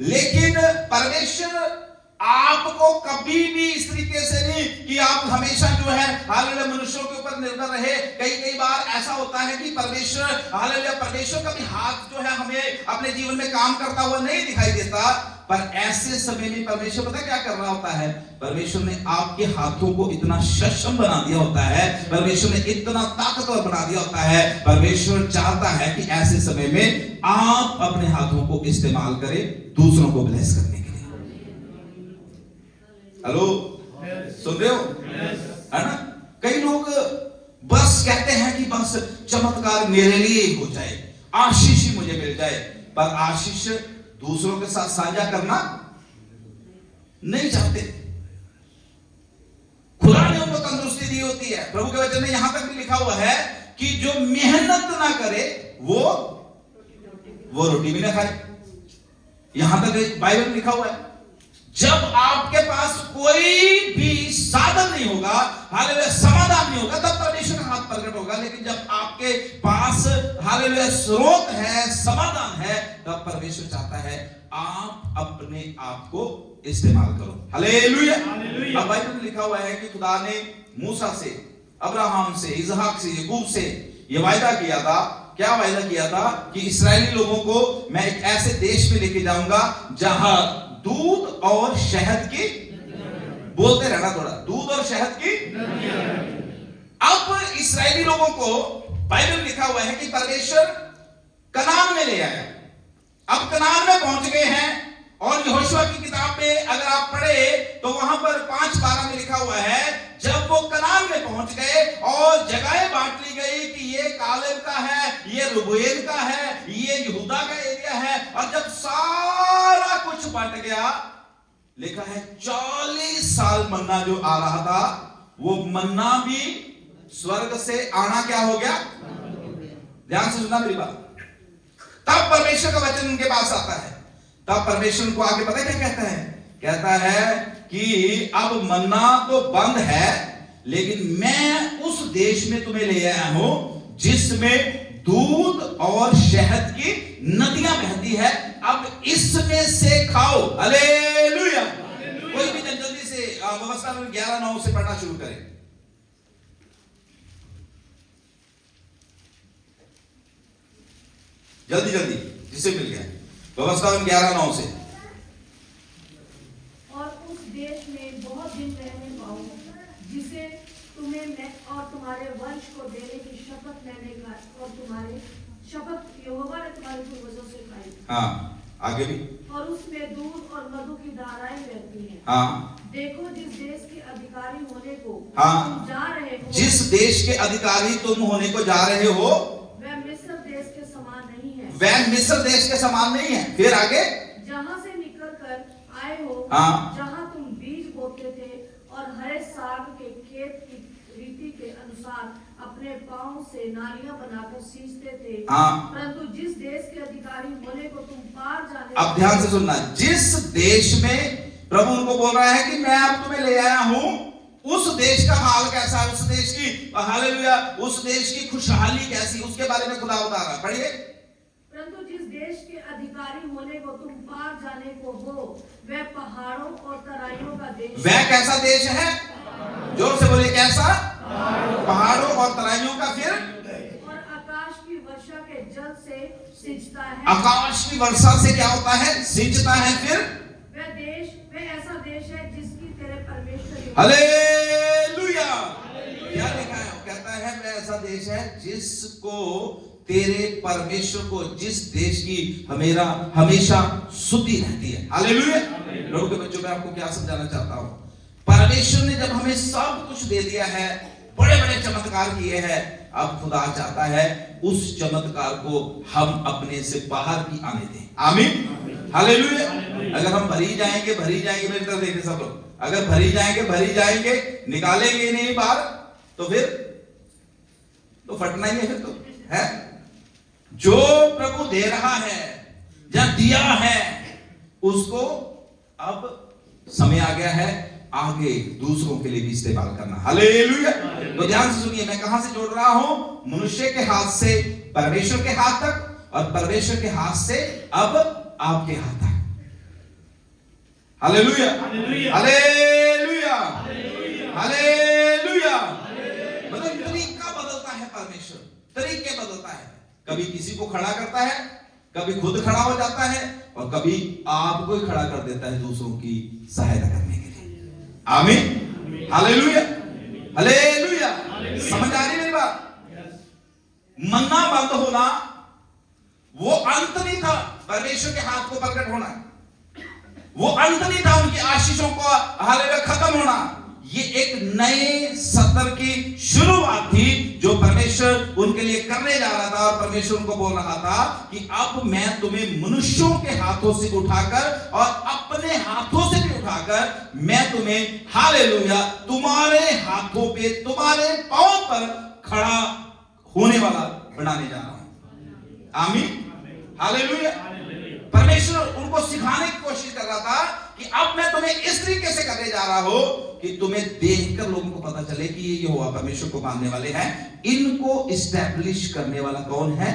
Speaker 2: लेकिन परमेश्वर आपको कभी भी इस तरीके से नहीं कि आप हमेशा जो है हालेलुया मनुष्यों के ऊपर निर्भर रहे। कई बार ऐसा होता है कि परमेश्वर का भी हाथ जो है हमें अपने जीवन में काम करता हुआ नहीं दिखाई देता। पर ऐसे समय में परमेश्वर पता क्या कर रहा होता है? परमेश्वर ने आपके हाथों को इतना सक्षम बना दिया होता है, परमेश्वर ने इतना ताकतवर बना दिया होता है। परमेश्वर चाहता है कि ऐसे समय में आप अपने हाथों को इस्तेमाल करें दूसरों को ब्लेस करने के लिए। हेलो, सुन रहे हो? है ना? कई लोग बस कहते हैं कि बस चमत्कार मेरे लिए ही हो जाए, आशीष ही मुझे मिल जाए, पर आशीष दूसरों के साथ साझा करना नहीं चाहते। खुदा ने उनको तंदुरुस्ती दी होती है। प्रभु के वचन में यहां तक भी लिखा हुआ है कि जो मेहनत ना करे वो रोटी भी ना खाए। यहां तक बाइबल में लिखा हुआ है। जब आपके पास कोई भी साधन नहीं होगा, हालेलुया समाधान नहीं होगा, तब परमेश्वर का हाथ प्रकट होगा। लेकिन जब आपके पास हालेलुया स्रोत है, समाधान है, तब परमेश्वर चाहता है आप अपने आप को इस्तेमाल करो। हालेलुया। अब बाइबल में लिखा हुआ है कि खुदा ने मूसा से, अब्राहम से, इसहाक से, याकूब से यह वायदा किया था। क्या वायदा किया था? कि इस्राएली लोगों को मैं एक ऐसे देश में लेके जाऊंगा जहां दूध और शहद की, बोलते रहना थोड़ा, दूध और शहद की। अब इस्राएली लोगों को बाइबल में लिखा हुआ है कि परमेश्वर कनान में ले आया। अब कनान में पहुंच गए हैं और यहोशुआ की किताब में अगर आप पढ़े तो वहां पर 5:12 में लिखा हुआ है, जब वो कनान में पहुंच गए और जगहें बांट ली गई कि ये कालेब का है, ये रूबेन का है, ये यहूदा का एरिया है। और जब सारा कुछ बंट गया, लिखा है 40 साल मन्ना जो आ रहा था, वो मन्ना भी स्वर्ग से आना क्या हो गया? ध्यान से सुनना मेरी बात। तब परमेश्वर का वचन उनके पास आता है। तब परमेश्वर को आगे पता क्या कहता है? कहता है कि अब मन्ना तो बंद है, लेकिन मैं उस देश में तुम्हें ले आया हूं जिसमें दूध और शहद की नदियां बहती है। अब इसमें से खाओ। हालेलुया। कोई भी जल्दी से व्यवस्था में 11:9 से पढ़ना शुरू करें। जल्दी जल्दी जिसे मिल गया, व्यवस्था में 11:9 से।
Speaker 6: और उस देश में बहुत दिन रहने पाओ, जिसे तुम्हें मैं और तुम्हारे वंश को देने की शपथ मैंने खाई, और तुम्हारे शपथ यहोवा ने तुम्हारे पूर्वजों से खाई।
Speaker 2: हाँ, आगे भी।
Speaker 6: और उसमें दूध और मधु की धाराएं बहती हैं।
Speaker 2: हाँ,
Speaker 6: देखो जिस देश के अधिकारी होने को
Speaker 2: हाँ,
Speaker 6: तुम जा रहे हो,
Speaker 2: जिस देश के अधिकारी तुम होने को जा रहे हो,
Speaker 6: वह मिस्र देश के समान नहीं है।
Speaker 2: वह मिस्र देश के समान नहीं है। फिर आगे,
Speaker 6: जहाँ से निकल कर आए हो,
Speaker 2: हाँ,
Speaker 6: जहाँ तुम बीज बोते थे और हरे साग के खेत की रीति के अनुसार अपने पांव से नालियां बनाकर सींचते थे,
Speaker 2: हाँ,
Speaker 6: परंतु जिस देश के अधिकारी होने को तुम पार जाने,
Speaker 2: अब ध्यान से सुनना, जिस देश में प्रभु उनको बोल रहा है कि मैं अब तुम्हें ले आया हूं, उस देश का हाल कैसा है, उस देश की हालेलुया, उस देश की खुशहाली कैसी, उसके बारे में खुदा बता रहा है। पढ़िए।
Speaker 6: परंतु जिस देश के अधिकारी होने को तुम पार जाने को हो, वह पहाड़ों और तराइयों का देश।
Speaker 2: वह कैसा देश है? जोर से बोलिए, कैसा? पहाड़ों और तराइयों का। फिर
Speaker 6: और आकाश की वर्षा के जल से सिंचता है।
Speaker 2: आकाश की वर्षा से क्या होता है? सिंचता है। फिर
Speaker 6: वह ऐसा देश है जिसकी तेरे परमेश्वर
Speaker 2: हालेलुया। देश है जिसको तेरे परमेश्वर को, जिस देश की हमेशा स्तुति रहती है। हालेलुया। लोगों के बच्चों, मैं आपको क्या समझाना चाहता हूं, परमेश्वर ने जब हमें सब कुछ दे दिया है, बड़े बड़े चमत्कार किए हैं, अब खुदा चाहता है उस चमत्कार को हम अपने से बाहर भी आने दें। आमीन, हालेलुया। अगर हम भरी जाएंगे मेरी तरफ देखिए सब लोग, अगर भरी जाएंगे निकालेंगे नहीं बाहर, तो फिर तो फटना ही है फिर तो है। जो प्रभु दे रहा है या दिया है, उसको अब समय आ गया है आगे दूसरों के लिए भी इस्तेमाल करना। हालेलुया। तो ध्यान से सुनिए, मैं कहां से जोड़ रहा हूं, मनुष्य के हाथ से परमेश्वर के हाथ तक, और परमेश्वर के हाथ से अब आपके हाथ तक। Hallelujah, hallelujah, hallelujah. मतलब तरीका बदलता है, परमेश्वर तरीके बदलता है। कभी किसी को खड़ा करता है, कभी खुद खड़ा हो जाता है, और कभी आपको ही खड़ा कर देता है दूसरों की सहायता करने के लिए। आमीन, हालेलुया, हालेलुया। समझ आ रही मेरी बात? मन्ना बंद होना वो अंत नहीं था, परमेश्वर के हाथ को प्रकट होना वो अंत नहीं था, उनकी आशीषों को हालेलुया खत्म होना। ये एक नए सत्र की शुरुआत थी जो परमेश्वर उनके लिए करने जा रहा था, और परमेश्वर उनको बोल रहा था कि अब मैं तुम्हें मनुष्यों के हाथों से उठाकर और अपने हाथों से भी उठाकर मैं तुम्हें हालेलुया तुम्हारे हाथों पे, तुम्हारे पांव पर खड़ा होने वाला बनाने जा रहा हूं। आमीन, हालेलुया। परमेश्वर उनको सिखाने की कोशिश कर रहा था कि अब मैं तुम्हें इस तरीके से करने जा रहा हूं कि तुम्हें देखकर लोगों को पता चले कि ये यहोवा परमेश्वर को मानने वाले हैं। इनको इस्टेब्लिश करने वाला कौन है?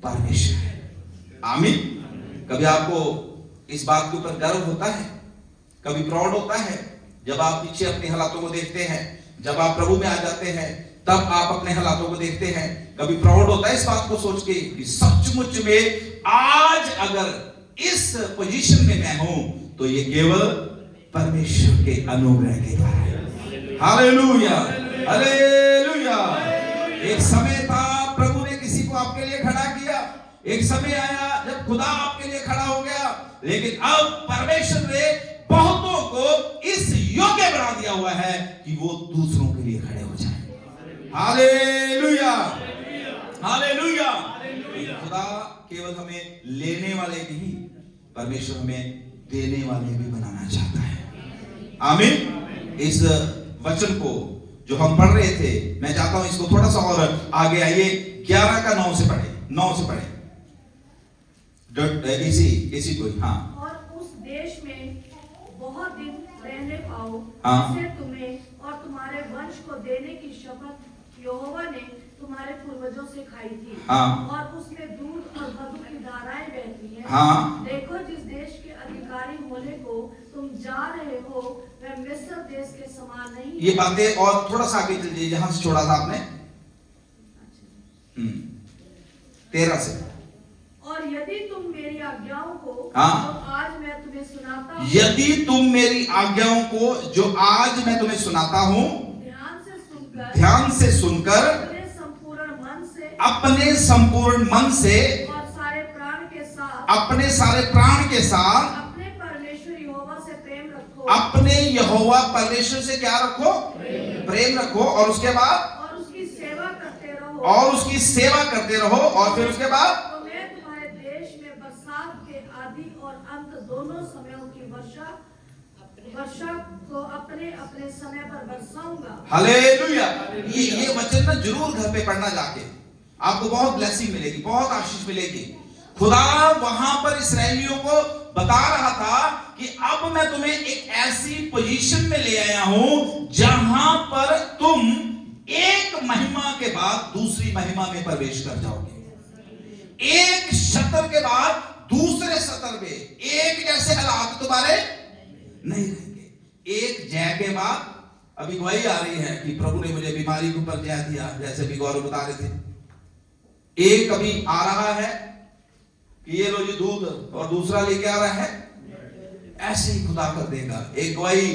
Speaker 2: परमेश्वर है। आमीन। कभी आपको इस बात के ऊपर गर्व होता है, कभी प्राउड होता है, जब आप पीछे अपने हालातों को देखते हैं, जब आप प्रभु में आ जाते हैं तब आप अपने हालातों को देखते हैं। कभी प्राउड होता है इस बात को सोच के कि सचमुच में आज अगर इस पोजीशन में मैं हूं तो ये केवल परमेश्वर के अनुग्रह के द्वारा है। Hallelujah, hallelujah. एक समय था प्रभु ने किसी को आपके लिए खड़ा किया, एक समय आया जब खुदा आपके लिए खड़ा हो गया, लेकिन अब परमेश्वर ने बहुतों को इस योग्य बना दिया हुआ है कि वो दूसरों के लिए खड़े हो जाएं। Hallelujah, hallelujah. खुदा केवल हमें लेने वाले नहीं, परमेश्वर हमें देने वाले भी बनाना चाहता है। आमीन। इस वचन को जो हम पढ़ रहे थे, मैं चाहता हूं इसको थोड़ा सा और आगे आइए, 11 का 9 से पढ़े, 9 से पढ़े इसी को। हाँ,
Speaker 6: और उस देश में बहुत दिन रहने पाओ,
Speaker 2: हाँ,
Speaker 6: जिसे तुम्हें और तुम्हारे वंश को देने की शपथ यहोवा ने तुम्हारे पूर्वजों से खाई थी।
Speaker 2: हाँ,
Speaker 6: और उसमें दूध और मधु की धाराएं बहती हैं।
Speaker 2: हाँ।
Speaker 6: देखो, जिस देश के अधिकारी होने को तुम जा रहे हो वह मिस्र देश के समान नहीं।
Speaker 2: ये बातें और थोड़ा सा आगे चल जाइए, जहां से छोड़ा था आपने, 13 से।
Speaker 6: और यदि तुम मेरी आज्ञाओं को
Speaker 2: हाँ,
Speaker 6: जो आज मैं तुम्हें सुनाता हूं,
Speaker 2: यदि तुम मेरी आज्ञाओं को जो आज मैं तुम्हें सुनाता हूं ध्यान से सुनकर
Speaker 6: अपने संपूर्ण मन से
Speaker 2: अपने संपूर्ण मन से
Speaker 6: और सारे प्राण के साथ
Speaker 2: अपने सारे प्राण के साथ
Speaker 6: अपने परमेश्वर यहोवा से प्रेम रखो,
Speaker 2: अपने यहोवा परमेश्वर से क्या रखो? प्रेम रखो। और उसके बाद
Speaker 6: और उसकी सेवा करते रहो,
Speaker 2: और उसकी सेवा करते रहो। और फिर उसके बाद
Speaker 6: तो मैं तुम्हारे देश में बरसात के आदि और अंत दोनों समयों की वर्षा को अपने अपने समय पर बरसाऊंगा।
Speaker 2: हालेलुया। ये वचन ना जरूर घर पे पढ़ना जाके, आपको बहुत ब्लेसिंग मिलेगी, बहुत आशीष मिलेगी। खुदा वहां पर इस्राएलियों को बता रहा था कि अब मैं तुम्हें एक ऐसी पोजीशन में ले आया हूं जहां पर तुम एक महिमा के बाद दूसरी महिमा में प्रवेश कर जाओगे। एक सत्र के बाद दूसरे सत्र में एक जैसे हालात तुम्हारे नहीं रहेंगे। एक जय के बाद अभी गवाही आ रही है कि प्रभु ने मुझे बीमारी के ऊपर जय दिया, जैसे भी गौरव बता रहे थे। एक अभी आ रहा है कि ये लो जी दूध, और दूसरा लेके आ रहा है, ऐसे ही खुदा कर देगा। एक गवाही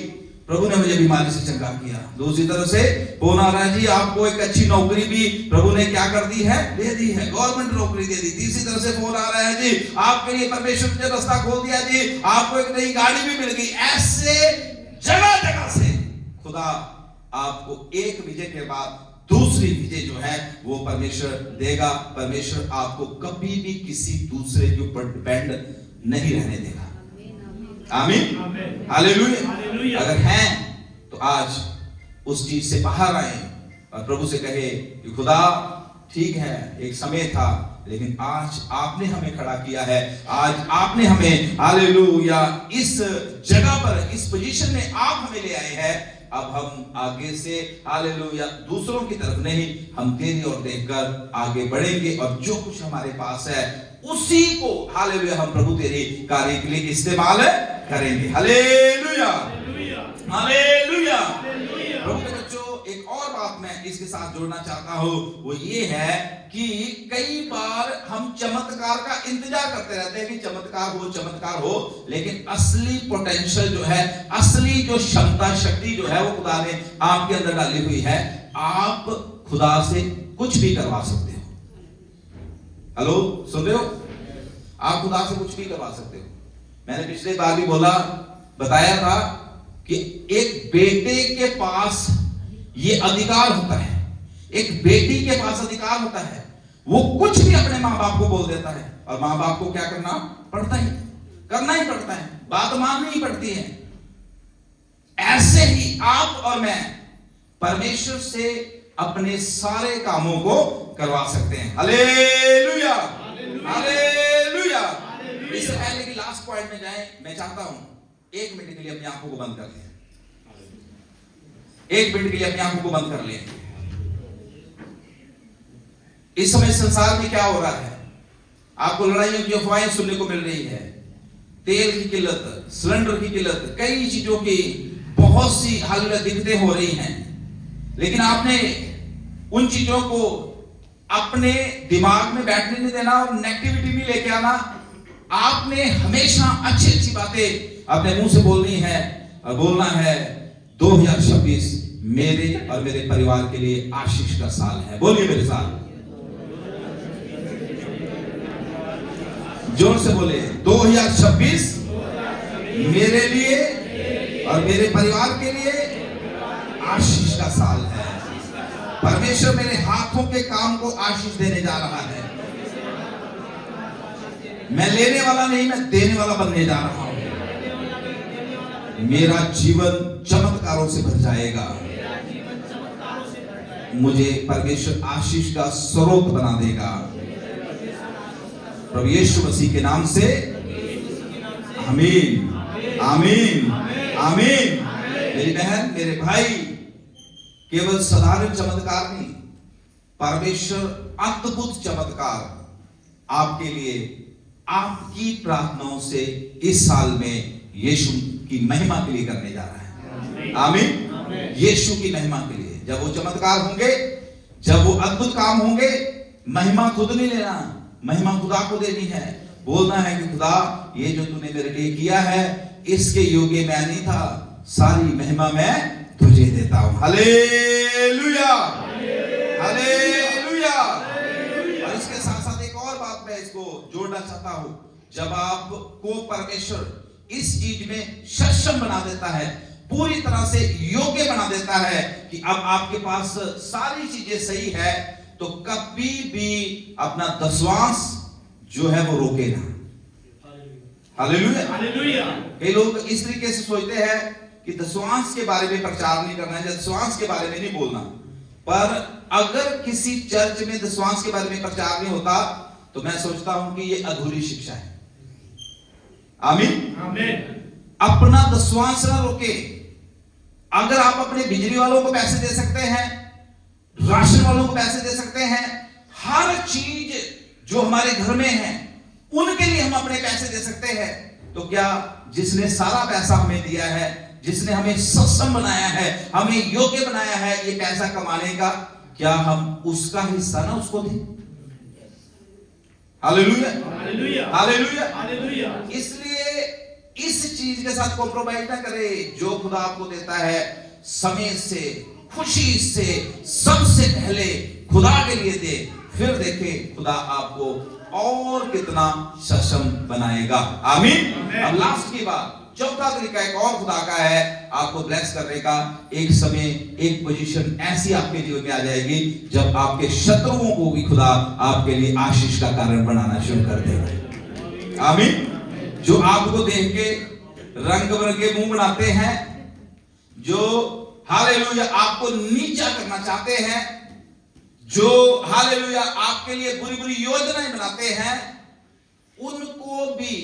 Speaker 2: प्रभु ने मुझे बीमारी से चंगा किया। दूसरी तरफ से फोन आ रहा है, जी आपको एक अच्छी नौकरी भी प्रभु ने क्या कर दी है, दे दी है, गवर्नमेंट नौकरी दे दी। तीसरी तरफ से फोन आ रहा है, जी आपके लिए परमेश्वर ने रास्ता खोल दिया, जी आपको एक नई गाड़ी भी मिल गई। ऐसे जगह जगह से खुदा आपको एक विजय के बाद दूसरी विजय जो है वो परमेश्वर देगा। परमेश्वर आपको कभी भी किसी दूसरे के ऊपर डिपेंड नहीं रहने देगा। आमीन, हालेलुया। अगर हैं तो आज उस चीज से बाहर आए और प्रभु से कहे कि खुदा ठीक है, एक समय था लेकिन आज आपने हमें खड़ा किया है, आज आपने हमें हालेलुया इस जगह पर, इस पोजीशन में आप हमें ले आए हैं। अब हम आगे से हालेलुया दूसरों की तरफ नहीं, हम तेरी ओर देखकर आगे बढ़ेंगे और जो कुछ हमारे पास है उसी को हालेलुया हम प्रभु तेरे कार्य के लिए इस्तेमाल करेंगे। Hallelujah, hallelujah. प्रभु के बच्चों, एक और बात मैं इसके साथ जोड़ना चाहता हूं, वो ये है कि कई बार हम चमत्कार का इंतजार करते रहते हैं कि चमत्कार हो, लेकिन असली पोटेंशियल जो है, असली जो क्षमता शक्ति जो है वो खुदा ने आपके अंदर डाली हुई है। आप खुदा से कुछ भी करवा सकते हो। हेलो, सुन रहे हो? आप खुदा से कुछ भी करवा सकते हो। मैंने पिछले बार भी बताया था कि एक बेटे के पास ये अधिकार होता है, एक बेटी के पास अधिकार होता है, वो कुछ भी अपने मां बाप को बोल देता है और मां बाप को क्या करना पड़ता है, करना ही पड़ता है, बात माननी ही पड़ती है। ऐसे ही आप और मैं परमेश्वर से अपने सारे कामों को करवा सकते हैं। Hallelujah, hallelujah. इससे पहले कि लास्ट पॉइंट में जाए, मैं चाहता हूं 1 मिनट के लिए अपनी आंखों को बंद कर लें। 1 मिनट के लिए अपनी आंखों को बंद कर लें। इस समय संसार में क्या हो रहा है? आपको लड़ाइयों की अफवाहें सुनने को मिल रही है, तेल की किल्लत, सिलेंडर की किल्लत, कई चीजों की बहुत सी हालत दिक्कतें हो रही हैं। लेकिन आपने उन चीजों को अपने दिमाग में बैठने नहीं देना और नेगेटिविटी भी लेके आना। आपने हमेशा अच्छी बातें अपने मुंह से बोलनी है और बोलना है 2026 मेरे और मेरे परिवार के लिए आशीष का साल है। बोलिए मेरे साथ, जोर से बोले, 2026 मेरे लिए और मेरे परिवार के लिए आशीष का साल है। परमेश्वर मेरे हाथों के काम को आशीष देने जा रहा है। मैं लेने वाला नहीं, मैं देने वाला बनने जा रहा हूं। मेरा जीवन चमत्कारों से भर जाएगा। मुझे परमेश्वर आशीष का स्रोत बना देगा। प्रभु यीशु मसीह के नाम से आमीन, आमीन, आमीन। मेरी बहन, मेरे भाई, केवल साधारण चमत्कार नहीं, परमेश्वर अद्भुत चमत्कार आपके लिए, आपकी प्रार्थनाओं से इस साल में यीशु की महिमा के लिए करने जा रहा है। आमीन। यीशु की महिमा के लिए जब वो चमत्कार होंगे, जब वो अद्भुत काम होंगे, महिमा खुद नहीं लेना, महिमा खुदा को देनी है। बोलना है कि खुदा, ये जो तूने मेरे लिए किया है इसके योग्य मैं नहीं था, सारी महिमा मैं तुझे देता हूं। Hallelujah, hallelujah. और इसके साथ साथ एक और बात मैं इसको जोड़ना चाहता हूं। जब आपको परमेश्वर इस चीज में सक्षम बना देता है, पूरी तरह से योग्य बना देता है कि अब आपके पास सारी चीजें सही है, तो कभी भी अपना दशवांश जो है वो रोके ना। Hallelujah, hallelujah. कई लोग इस तरीके से सोचते हैं कि दशवांश के बारे में प्रचार नहीं करना है, दशवांश के बारे में नहीं बोलना। पर अगर किसी चर्च में दशवांश के बारे में प्रचार नहीं होता, तो मैं सोचता हूं कि ये अधूरी शिक्षा है। आमीन, आमीन। अपना दशवांश ना रोके। अगर आप अपने बिजली वालों को पैसे दे सकते हैं, राशन वालों को पैसे दे सकते हैं, हर चीज जो हमारे घर में है उनके लिए हम अपने पैसे दे सकते हैं, तो क्या जिसने सारा पैसा हमें दिया है, जिसने हमें सक्षम बनाया है, हमें योग्य बनाया है ये पैसा कमाने का, क्या हम उसका हिस्सा ना उसको दें? Hallelujah, hallelujah, hallelujah. इसलिए इस किसी चीज के साथ कॉम्प्रोमाइज ना करे। जो खुदा आपको देता है समय से, खुशी से, सबसे पहले खुदा के लिए दे, फिर देखे खुदा आपको और कितना सक्षम बनाएगा। आमीन। अब लास्ट की बात, चौथा तरीका एक और खुदा का है आपको ब्लेस करने का। एक समय एक पोजीशन ऐसी आपके जीवन में आ जाएगी जब आपके शत्रुओं को भी खुदा आपके लिए आशीष का कारण बनाना शुरू कर देगा। आमीन। जो आपको देख के रंग बिरंगे मुंह बनाते हैं, जो हालेलुया आपको नीचा करना चाहते हैं, जो हालेलुया आपके लिए बुरी बुरी योजनाएं बनाते हैं, उनको भी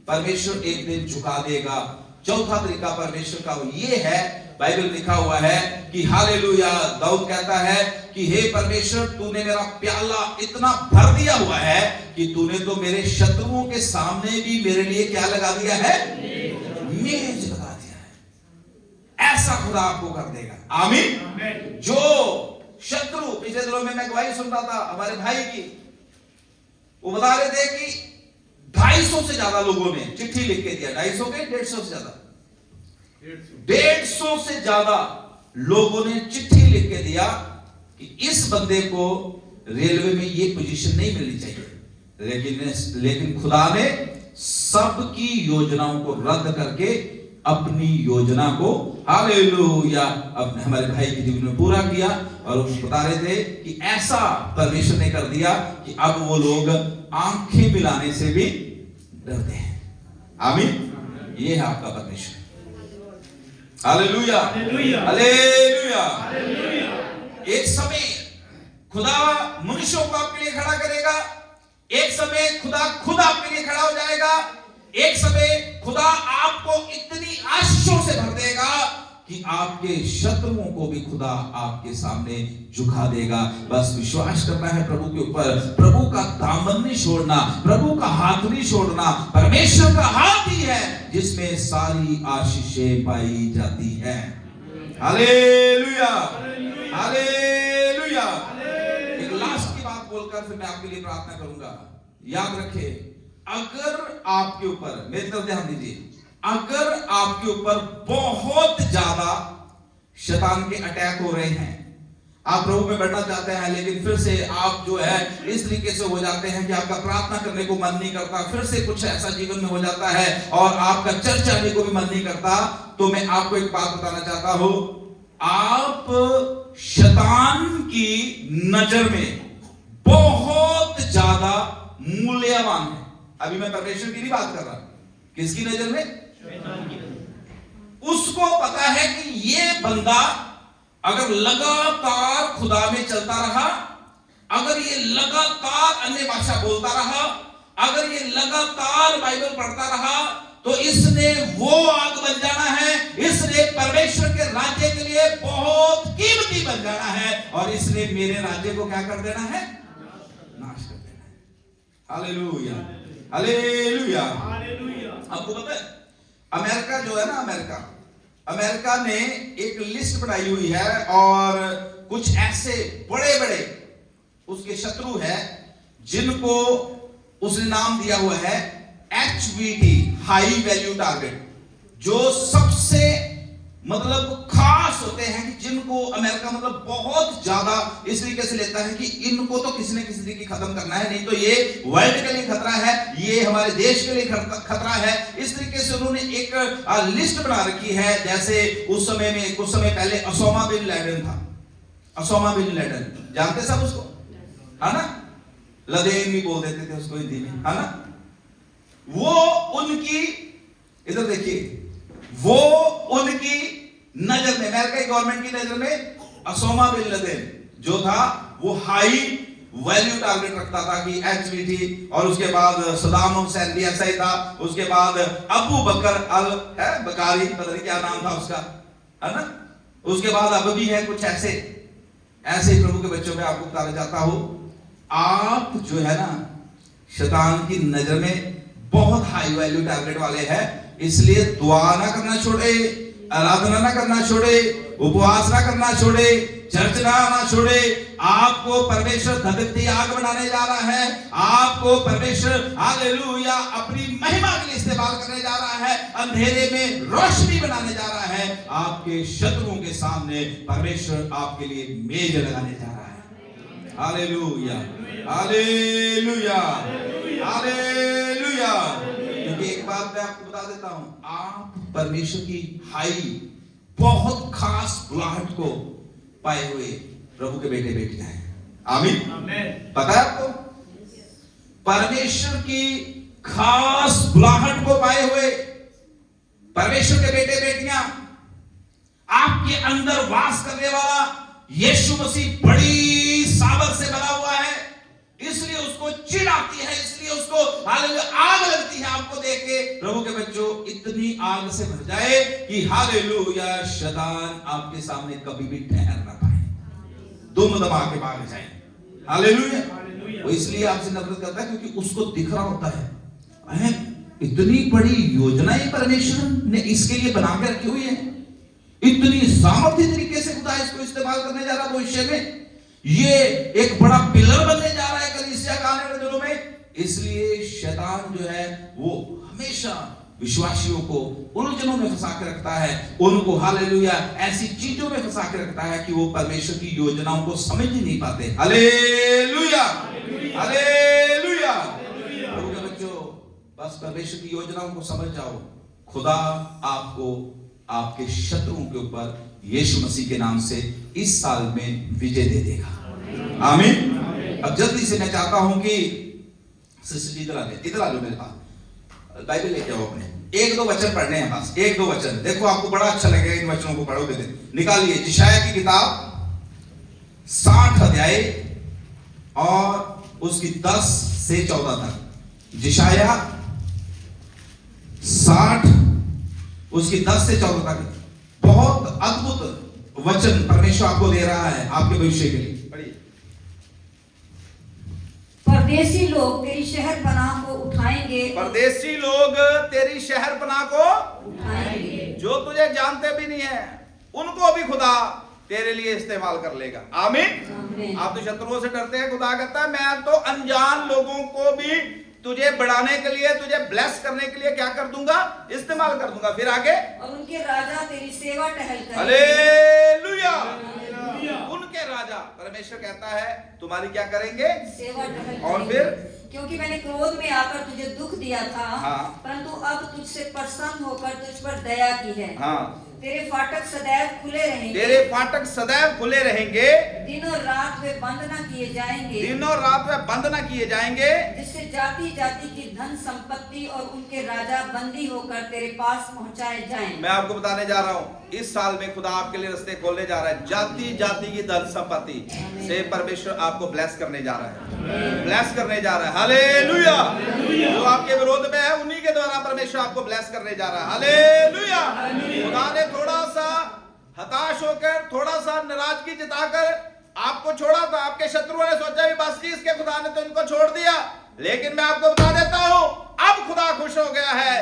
Speaker 2: परमेश्वर एक दिन झुका देगा। चौथा तरीका परमेश्वर का ये है, बाइबल लिखा हुआ है कि हालेलुया, दाऊद कहता है कि हे परमेश्वर, तूने मेरा प्याला इतना भर दिया हुआ है कि तूने तो मेरे शत्रुओं के सामने भी मेरे लिए क्या लगा दिया है? मेज लगा दिया है। ऐसा खुदा आपको कर देगा। आमीन। जो शत्रु, पिछले दिनों में मैं गवाही सुन रहा था हमारे भाई की, वो बता रहे थे कि 250 से ज्यादा लोगों ने चिट्ठी लिख के दिया। 250 के 150 से ज्यादा, 150 से ज्यादा लोगों ने चिट्ठी लिख के दिया कि इस बंदे को रेलवे में ये पोजीशन नहीं मिलनी चाहिए, लेकिन खुदा ने सबकी योजनाओं को रद्द करके अपनी योजना को हालेलुया अपने हमारे भाई के जीवन में पूरा किया। और वो बता रहे थे कि ऐसा परमेश्वर ने कर दिया कि अब वो लोग आंखें मिलाने से भी डरते हैं। आमीन। ये है आपका परमेश्वर। Hallelujah, hallelujah. एक समय खुदा मनुष्यों को आपके लिए खड़ा करेगा, एक समय खुदा खुद आपके लिए खड़ा हो जाएगा, एक समय खुदा आपको इतनी आशीषों से भर देगा कि आपके शत्रुओं को भी खुदा आपके सामने झुका देगा। बस विश्वास करना है प्रभु के ऊपर, प्रभु का दामन नहीं छोड़ना, प्रभु का हाथ नहीं छोड़ना। परमेश्वर का हाथ ही है जिसमें सारी आशीषें पाई जाती हैं। Hallelujah, hallelujah. एक लास्ट की बात बोलकर फिर मैं आपके लिए प्रार्थना करूंगा। याद रखें, अगर आपके ऊपर, मेरी तरफ ध्यान दीजिए, अगर आपके ऊपर बहुत ज्यादा शैतान के अटैक हो रहे हैं, आप प्रभु में बढ़ना चाहते हैं, लेकिन फिर से आप जो है इस तरीके से हो जाते हैं कि आपका प्रार्थना करने को मन नहीं करता, फिर से कुछ ऐसा जीवन में हो जाता है और आपका चर्च आने को भी मन नहीं करता, तो मैं आपको एक बात बताना चाहता हूं, आप शैतान की नजर में बहुत ज्यादा मूल्यवान है। अभी मैं परमेश्वर की नहीं बात कर रहा, किसकी नजर में? उसको पता है कि ये बंदा अगर लगातार खुदा में चलता रहा, अगर ये लगातार अन्य भाषा बोलता रहा, अगर ये लगातार बाइबल पढ़ता रहा, तो इसने वो आग बन जाना है, इसने परमेश्वर के राज्य के लिए बहुत कीमती बन जाना है, और इसने मेरे राज्य को क्या कर देना है? नाश कर देना है। Hallelujah, hallelujah. आपको पता है अमेरिका जो है ना, अमेरिका ने एक लिस्ट बनाई हुई है और कुछ ऐसे बड़े बड़े उसके शत्रु हैं जिनको उसने नाम दिया हुआ है HVT, हाई वैल्यू टारगेट, जो सबसे मतलब खास होते हैं कि जिनको अमेरिका मतलब बहुत ज्यादा इस तरीके से लेता है कि इनको तो किसी न किसी तरीके खत्म करना है, नहीं तो ये वर्ल्ड के लिए खतरा है, ये हमारे देश के लिए खतरा है। इस तरीके से उन्होंने एक लिस्ट बना रखी है। जैसे उस समय में कुछ समय पहले ओसामा बिन लैडेन था। ओसामा बिन लैडेन जानते सब उसको, है ना? लदेन भी बोल देते थे उसको हिंदी में, है ना? वो उनकी, इधर देखिए, वो उनकी नजर में, अमेरिका की गवर्नमेंट की नजर में ओसामा बिन लदेन जो था वो हाई वैल्यू टारगेट रखता था कि HVT, और उसके बाद सदाम हुसैन भी ऐसा ही था, उसके बाद अबू बकर अल बकारी, पता नहीं क्या नाम था उसका, है ना? उसके बाद अब भी है कुछ ऐसे प्रभु के बच्चों में आपको बताना चाहता हूं, आप जो है ना शैतान की नजर में बहुत हाई वैल्यू टारगेट वाले हैं, इसलिए दुआ ना करना छोड़े, आराधना ना करना छोड़े, उपवास ना करना छोड़े, चर्च ना आना छोड़े। आपको परमेश्वर धधकती आग बनाने जा रहा है, आपको आपको परमेश्वर हालेलुया अपनी महिमा के लिए इस्तेमाल करने जा रहा है, अंधेरे में रोशनी बनाने जा रहा है, आपके शत्रुओं के सामने परमेश्वर आपके लिए मेज लगाने जा रहा है। Hallelujah, hallelujah, hallelujah. क्योंकि एक बात मैं आपको बता देता हूं, आप परमेश्वर की हाई बहुत खास बुलाहट को पाए हुए प्रभु के बेटे बेटियां हैं। आमीन। पता है आपको, परमेश्वर की खास बुलाहट को पाए हुए परमेश्वर के बेटे बेटियां, आपके अंदर वास करने वाला यीशु मसीह बड़ी सामर्थ से बना हुआ है, इसलिए उसको चिढ़ आती है, इसलिए उसको हालेलुया आग लगती है आपको देख के। प्रभु के बच्चों, इतनी आग से भर जाए कि हालेलुया शैतान आपके सामने कभी भी ठहर ना पाए, दुम दबा के भाग जाए। हालेलुया। वो इसलिए आपसे नफरत करता है क्योंकि उसको दिख रहा होता है इतनी बड़ी योजनाएं परमेश्वर ने इसके लिए बना के रखी हुई है, इतनी सामर्थ्य तरीके से खुदा इसको इस्तेमाल करने जा रहा है भविष्य में, ये एक बड़ा पिलर बनने जा रहा है कलीसिया का आने वाले दिनों में। इसलिए शैतान जो है वो हमेशा विश्वासियों को उलझनों में फंसा के रखता है, उनको हालेलुया ऐसी चीजों में फंसा के रखता है कि वो परमेश्वर की योजनाओं को समझ ही नहीं पाते। Hallelujah, hallelujah. प्रभु के बच्चों, बस परमेश्वर की योजनाओं को समझ जाओ, खुदा आपको आपके शत्रुओं के ऊपर यीशु मसीह के नाम से इस साल में विजय दे देगा। आमीन। अब जल्दी से मैं चाहता हूं कि सिस्टर जी इधर आ जाओ मेरे पास, बाइबल लेके आओ अपने, एक दो वचन पढ़ने हैं बस, एक दो वचन। देखो आपको बड़ा अच्छा लगेगा इन वचनों को पढ़ोगे। निकालिए यशायाह की किताब 60 अध्याय और उसकी 10 से 14 तक। यशायाह 60 उसकी 10 से 14 तक। बहुत अद्भुत वचन परमेश्वर आपको दे रहा है आपके भविष्य के लिए। पढ़िए।
Speaker 6: परदेसी लोग तेरी शहर पनाह को उठाएंगे,
Speaker 3: परदेसी लोग तेरी शहर पनाह को
Speaker 6: उठाएंगे,
Speaker 3: जो तुझे जानते भी नहीं है उनको भी खुदा तेरे लिए इस्तेमाल कर लेगा। आमीन।
Speaker 6: आमीन।
Speaker 3: आप तो शत्रुओं से डरते हैं, खुदा कहता है मैं तो अनजान लोगों को भी तुझे बढ़ाने के लिए, तुझे ब्लेस करने के लिए क्या कर दूंगा, इस्तेमाल कर दूंगा। फिर आगे,
Speaker 6: और उनके राजा तेरी सेवा टहल करेंगे।
Speaker 3: हालेलुया। उनके राजा परमेश्वर कहता है तुम्हारी क्या करेंगे,
Speaker 6: सेवा टहल
Speaker 3: और
Speaker 6: करेंगे।
Speaker 3: फिर
Speaker 6: क्योंकि मैंने क्रोध में आकर तुझे दुख दिया था,
Speaker 3: हाँ।
Speaker 6: परंतु अब तुझसे प्रसन्न होकर तुझ पर दया की है।
Speaker 3: हाँ,
Speaker 6: तेरे फाटक सदैव खुले रहेंगे,
Speaker 3: तेरे फाटक सदैव खुले रहेंगे,
Speaker 6: दिन और रात वे बंद न किए जाएंगे,
Speaker 3: दिन और रात में बंद न किए जाएंगे,
Speaker 6: जिससे जाति जाति की धन संपत्ति और उनके राजा बंदी होकर तेरे पास पहुंचाए जाएं।
Speaker 3: मैं आपको बताने जा रहा हूँ इस साल में खुदा आपके लिए रास्ते खोलने जा रहा है। जाति जाति की धन संपत्ति से परमेश्वर आपको ब्लेस करने जा रहा है, ब्लेस करने जा रहा है। हालेलुया। जो आपके विरोध में है उन्हीं के द्वारा परमेश्वर आपको ब्लेस करने जा रहा है। हालेलुया। खुदा ने थोड़ा सा हताश होकर, थोड़ा सा नाराजगी जताकर आपको छोड़ा था। आपके शत्रुओं ने सोचा भी बस जी इसके खुदा ने तो इनको छोड़ दिया, लेकिन मैं आपको बता देता हूं अब खुदा खुश हो गया है।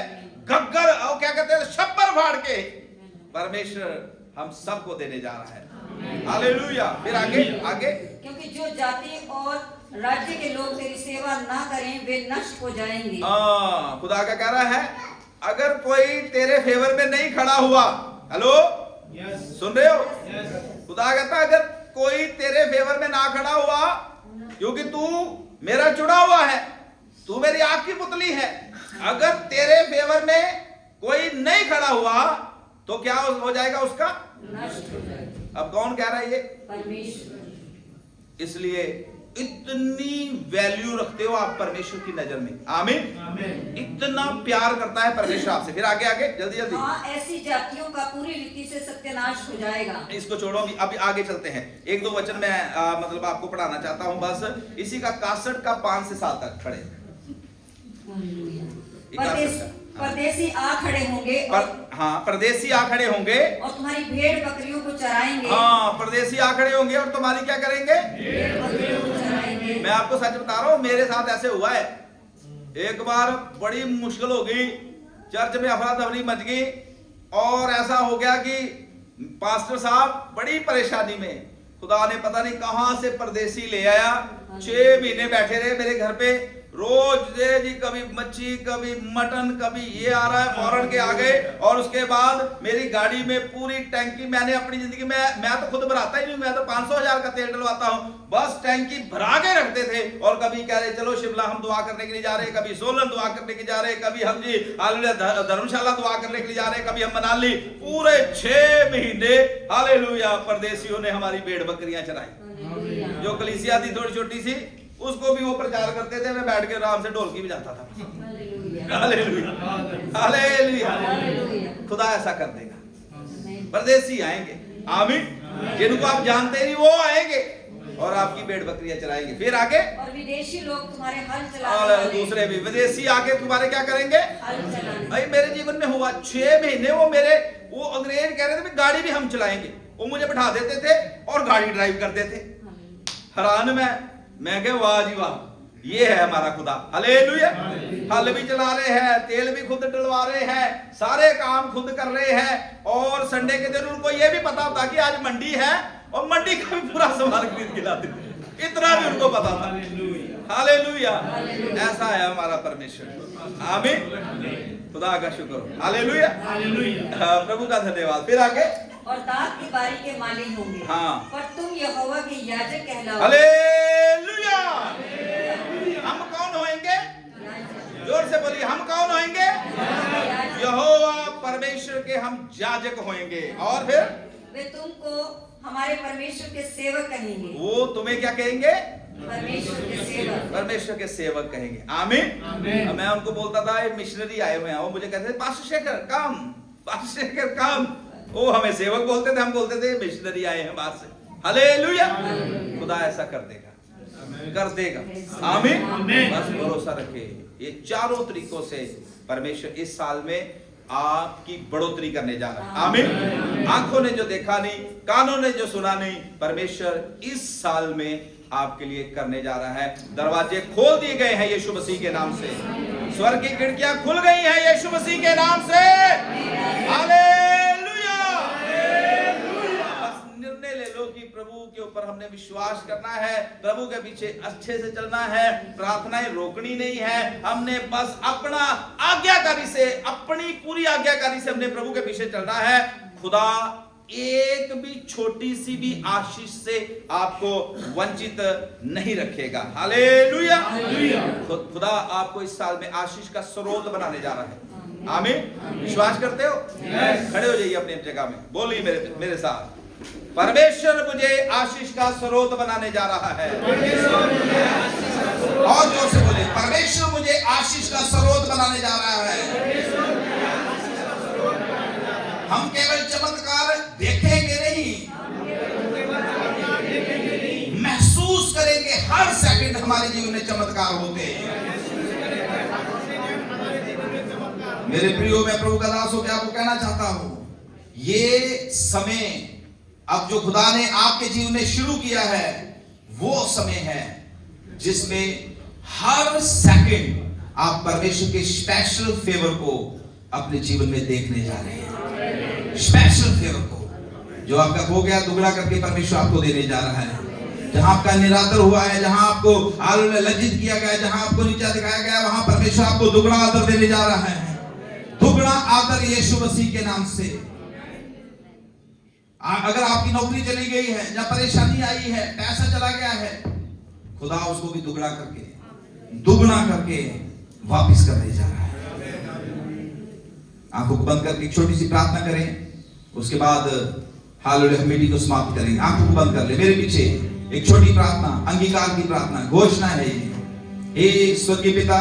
Speaker 3: गग्गर और क्या कहते हैं छप्पर फाड़ के परमेश्वर हम सबको देने जा रहा है। हालेलुया। फिर आगे आगे,
Speaker 6: क्योंकि जो जाति और राज्य के लोग तेरी सेवा ना करें वे नष्ट हो जाएंगे।
Speaker 3: खुदा का कह रहा है अगर कोई तेरे फेवर में नहीं खड़ा हुआ, हेलो सुन रहे हो, खुदा कहता है अगर कोई तेरे फेवर में ना खड़ा हुआ, क्योंकि तू मेरा चुना हुआ है, तू मेरी आंख की पुतली है, अगर तेरे फेवर में कोई नहीं खड़ा हुआ तो क्या हो जाएगा, उसका
Speaker 6: नष्ट हो जाएगा।
Speaker 3: अब कौन कह रहा है ये,
Speaker 6: परमेश्वर।
Speaker 3: इसलिए इतनी वैल्यू रखते हो आप परमेश्वर की नजर में। आमीन। इतना प्यार करता है परमेश्वर आपसे। फिर आगे आगे जल्दी जल्दी।
Speaker 6: हाँ, ऐसी जातियों का पूरी रीति से सत्यानाश हो जाएगा।
Speaker 3: इसको छोड़ो, अभी आगे चलते हैं। एक दो वचन मैं मतलब आपको पढ़ाना चाहता हूं बस इसी का 61 का 5 से 7 तक खड़े।
Speaker 6: परदेसी आ खड़े होंगे
Speaker 3: हाँ, परदेसी आ खड़े होंगे
Speaker 6: और तुम्हारी भेड़ बकरियों को चराएंगे।
Speaker 3: हाँ, परदेसी आ खड़े होंगे और तुम्हारी क्या करेंगे,
Speaker 6: भेड़ बकरियों को चराएंगे।
Speaker 3: मैं आपको सच बता रहा हूं, मेरे साथ ऐसे हुआ है। एक बार बड़ी मुश्किल हो गई, चर्च में अफरा तफरी मच गई और ऐसा हो गया कि पास्टर साहब बड़ी परेशानी में, खुदा ने पता नहीं कहां से परदेसी ले आया। 6 महीने बैठे रहे मेरे घर पे,
Speaker 2: रोज ये जी कभी मच्छी कभी मटन कभी ये आ रहा है फौरन के आगे, और उसके बाद मेरी गाड़ी में पूरी टैंकी, मैंने अपनी जिंदगी में मैं तो खुद भराता ही नहीं, मैं तो 500,000 का तेल डलवाता हूं, बस टैंकी भरा के रखते थे। और कभी कह रहे चलो शिमला हम दुआ करने के लिए जा रहे, कभी सोलन दुआ करने के जा रहे, कभी हम जी हालेलुया धर्मशाला दुआ करने के लिए जा रहे, कभी हम मनाली। पूरे 6 महीने हालेलुया परदेशियों ने हमारी भेड़ बकरियां चराई। जो कलीसिया थी थोड़ी छोटी सी, उसको भी वो प्रचार करते थे, मैं बैठ के आराम से ढोलकी बजाता था। Hallelujah hallelujah. खुदा ऐसा कर देगा। परदेसी आएंगे, आमीन, जिनको आप जानते नहीं वो आएंगे और आपकी भेड़ बकरियां चराएंगे। फिर आगे
Speaker 7: और विदेशी लोग तुम्हारे हल चलाने
Speaker 2: और दूसरे भी विदेशी आके तुम्हारे क्या करेंगे,
Speaker 7: हल चलाने।
Speaker 2: भाई मेरे जीवन में हुआ 6 महीने वो अंग्रेज कह रहे थे गाड़ी भी हम चलाएंगे, वो मुझे बैठा देते थे और गाड़ी ड्राइव करते थे। हैरान मैं कह वाह जी वाह, ये है हमारा खुदा। हालेलुया। हल भी चला रहे हैं, तेल भी खुद डलवा रहे हैं, सारे काम खुद कर रहे हैं, और संडे के दिन उनको ये भी पता था कि आज मंडी है और मंडी का भी पूरा सामान खरीद के लाते थे, इतना भी उनको पता था। हालेलुया। ऐसा है हमारा परमेश्वर। आमीन, खुदा का शुक्र। हालेलुया। प्रभु का धन्यवाद। फिर आगे
Speaker 7: और दाख की बारी के मालिक होंगे।
Speaker 2: हाँ।
Speaker 7: पर तुम यहोवा के याजक कहलाओ।
Speaker 2: हालेलुया। हम कौन होंगे? जोर से बोलिए, हम कौन होंगे? यहोवा परमेश्वर के हम याजक होंगे। और फिर
Speaker 7: वे तुमको हमारे परमेश्वर के सेवक कहेंगे।
Speaker 2: वो तुम्हें क्या कहेंगे?
Speaker 7: परमेश्वर के सेवक।
Speaker 2: परमेश्वर के सेवक कहेंगे। आमीन। मैं उनको बोलता था, मिशनरी आए हुए हैं, वो मुझे कहते थे पास्टर शेखर कम, पास्टर शेखर कम। वो हमें सेवक बोलते थे, हम बोलते थे मिशनरी आए हैं बाहर से। हालेलुया। खुदा ऐसा कर देगा, कर देगा। आमीन। बस भरोसा रखे। ये चारों तरीकों से परमेश्वर इस साल में आपकी बढ़ोतरी करने जा रहा है। आमीन। आंखों ने जो देखा नहीं, कानों ने जो सुना नहीं, परमेश्वर इस साल में आपके लिए करने जा रहा है। दरवाजे खोल दिए गए हैं यीशु मसीह के नाम से, स्वर्ग की खिड़कियां खुल गई हैं यीशु मसीह के नाम से। हालेलुया। बस निर्णय ले लो कि प्रभु के ऊपर हमने विश्वास करना है, प्रभु के पीछे अच्छे से चलना है, प्रार्थनाएं रोकनी नहीं है। हमने बस अपना आज्ञाकारी से, अपनी पूरी आज्ञाकारी से हमने प्रभु के पीछे चलना है। खुदा एक भी छोटी सी भी आशीष से आपको वंचित नहीं रखेगा। हालेलुया। खुदा आपको इस साल में आशीष का स्रोत बनाने जा रहा है। आमीन। विश्वास करते हो? खड़े हो जाइए अपनी जगह में, बोलिए मेरे साथ, परमेश्वर मुझे आशीष का स्रोत बनाने जा रहा है। और जोर से बोले, परमेश्वर मुझे आशीष का स्रोत बनाने जा रहा है। हम केवल चमत्कार देखेंगे नहीं, महसूस करेंगे। हर सेकंड हमारे जीवन में चमत्कार होते हैं। मेरे प्रियो, मैं प्रभु का दास होकर आपको कहना चाहता हूं, ये समय अब जो खुदा ने आपके जीवन में शुरू किया है, वो समय है जिसमें हर सेकंड आप परमेश्वर के स्पेशल फेवर को अपने जीवन में देखने जा रहे हैं। स्पेशल फेवर को जो आपका हो गया दुगना करके परमेश्वर आपको देने जा रहा है। जहां आपका निरादर हुआ है, जहां आपको लज्जित किया गया, जहां आपको नीचा दिखाया गया, वहां परमेश्वर आपको दुगना आदर देने जा रहा है। दुगना आदर यीशु मसीह के नाम से। अगर आपकी नौकरी चली गई है या परेशानी आई है, पैसा चला गया है, खुदा उसको भी दुगना करके वापिस करने जा रहा है। आंखों को बंद करके एक छोटी सी प्रार्थना करें, उसके बाद हालेलुया मीटिंग को समाप्त करेंगे। आंखों को बंद कर ले, मेरे पीछे एक छोटी प्रार्थना, अंगीकार की प्रार्थना, घोषणा है ये। हे स्वर्गीय पिता,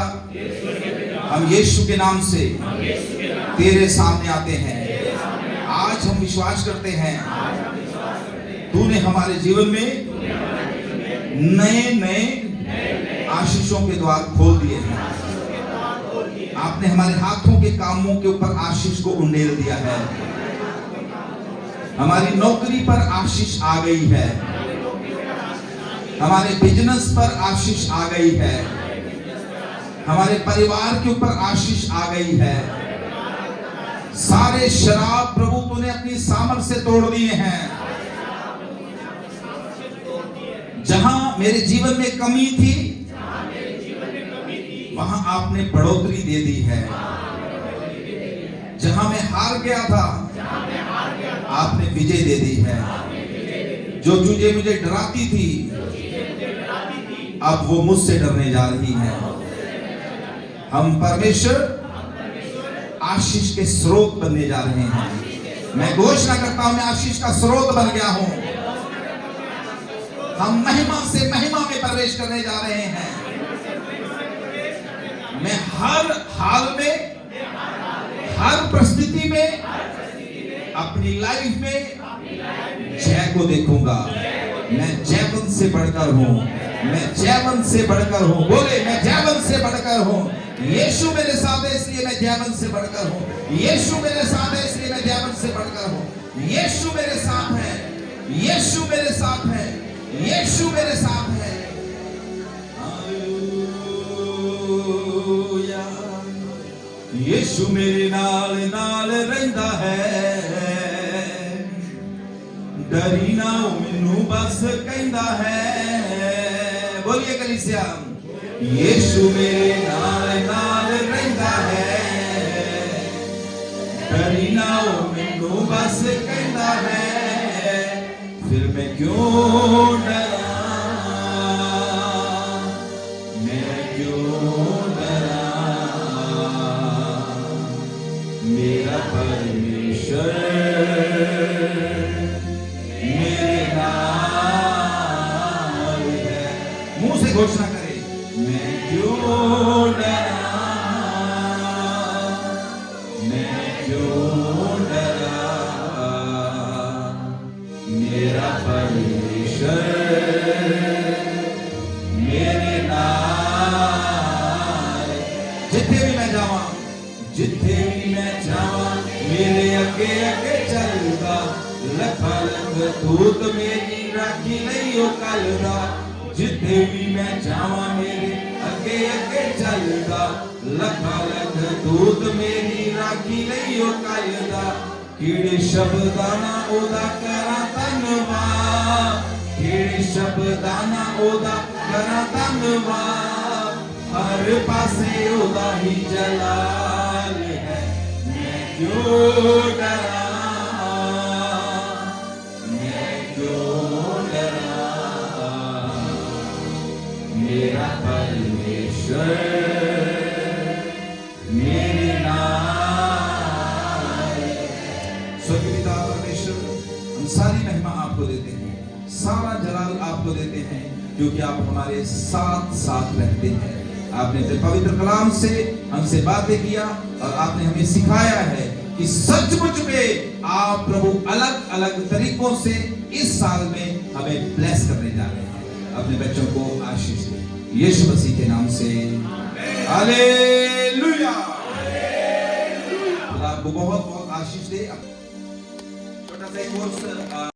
Speaker 2: हम यीशु के नाम से तेरे सामने आते हैं। आज हम विश्वास करते हैं तूने हमारे जीवन में नए आशीषों के द्वार खोल दिए हैं। आपने हमारे हाथों के कामों के ऊपर आशीष को उंडेल दिया है। हमारी नौकरी पर आशीष आ गई है, हमारे बिजनेस पर आशीष आ गई है, हमारे परिवार के ऊपर आशीष आ गई है। सारे शराब प्रभु तूने अपनी सामर्थ्य से तोड़ दिए हैं। जहां मेरे जीवन में कमी थी, वहां आपने बढ़ोतरी दे दी है। जहां मैं हार गया था आपने विजय दे दी है। जो चीजें मुझे डराती थी अब वो मुझसे डरने जा रही है। हम परमेश्वर आशीष के स्रोत बनने जा रहे हैं। मैं घोषणा करता हूं मैं आशीष का स्रोत बन गया हूं। हम महिमा से महिमा में प्रवेश करने जा रहे हैं। मैं हर हाल में हर परिस्थिति में अपनी लाइफ में जय को देखूंगा। मैं जयवंत से बढ़कर हूं। मैं जयवंत से बढ़कर हूं। बोले मैं जयवंत से बढ़कर हूं। यीशु मेरे साथ है इसलिए मैं जयवंत से बढ़कर हूं। यीशु मेरे साथ है इसलिए मैं जयवंत से बढ़कर हूं। यीशु मेरे साथ है। यीशु मेरे साथ है। यीशु मेरे साथ है। हालेलुया। यीशु मेरे नाल नाल रहिंदा है। डरी ना मैनू बस कहंदा है। बोलिए कलीसिया यीशु मेरे नाल नाल रहिंदा है। डरी ना मैनू बस कहंदा है। फिर मैं क्यों डरा। मैं क्यों डरा। मेरा परमेश्वर मेरे नाल है। मुंह से घोषणा करे मैं क्यों डरा। मैं क्यों डरा। मेरा परमेश्वर मेरे नाल। जिथे भी मैं जावा जिथे भी मैं जावा मेरे अगे अगे चलदा। लखा लख दूत मेरी राखी नहीं ओ कलदा। जिथे भी मैं जावा मेरे अगे अगे चलदा। लखा लख दूत मेरी राखी नहीं ओ कलदा। किड़े शब्दां नाल ओदा करां धन्नवाद। किड़े शब्दां नाल ओदा करां धन्नवाद। हर पासे ओदा ही जलाल है। मैं क्यों डरा। मैं क्यों डरा। मेरा परमेश्वर मेरे नाल। स्वर्गीय पिता परमेश्वर हम सारी महिमा आपको देते हैं। सारा जलाल आपको देते हैं क्योंकि आप हमारे साथ साथ रहते हैं। आपने अपने पवित्र कलाम से हमसे बातें किया और आपने हमें सिखाया है कि सचमुच में आप प्रभु अलग अलग तरीकों से इस साल में हमें ब्लेस करने जा रहे हैं। अपने बच्चों को आशीष दें यीशु मसीह के नाम से हालेलुया। खुदा आपको बहुत बहुत आशीष दे। छोटा सा एक कोर्स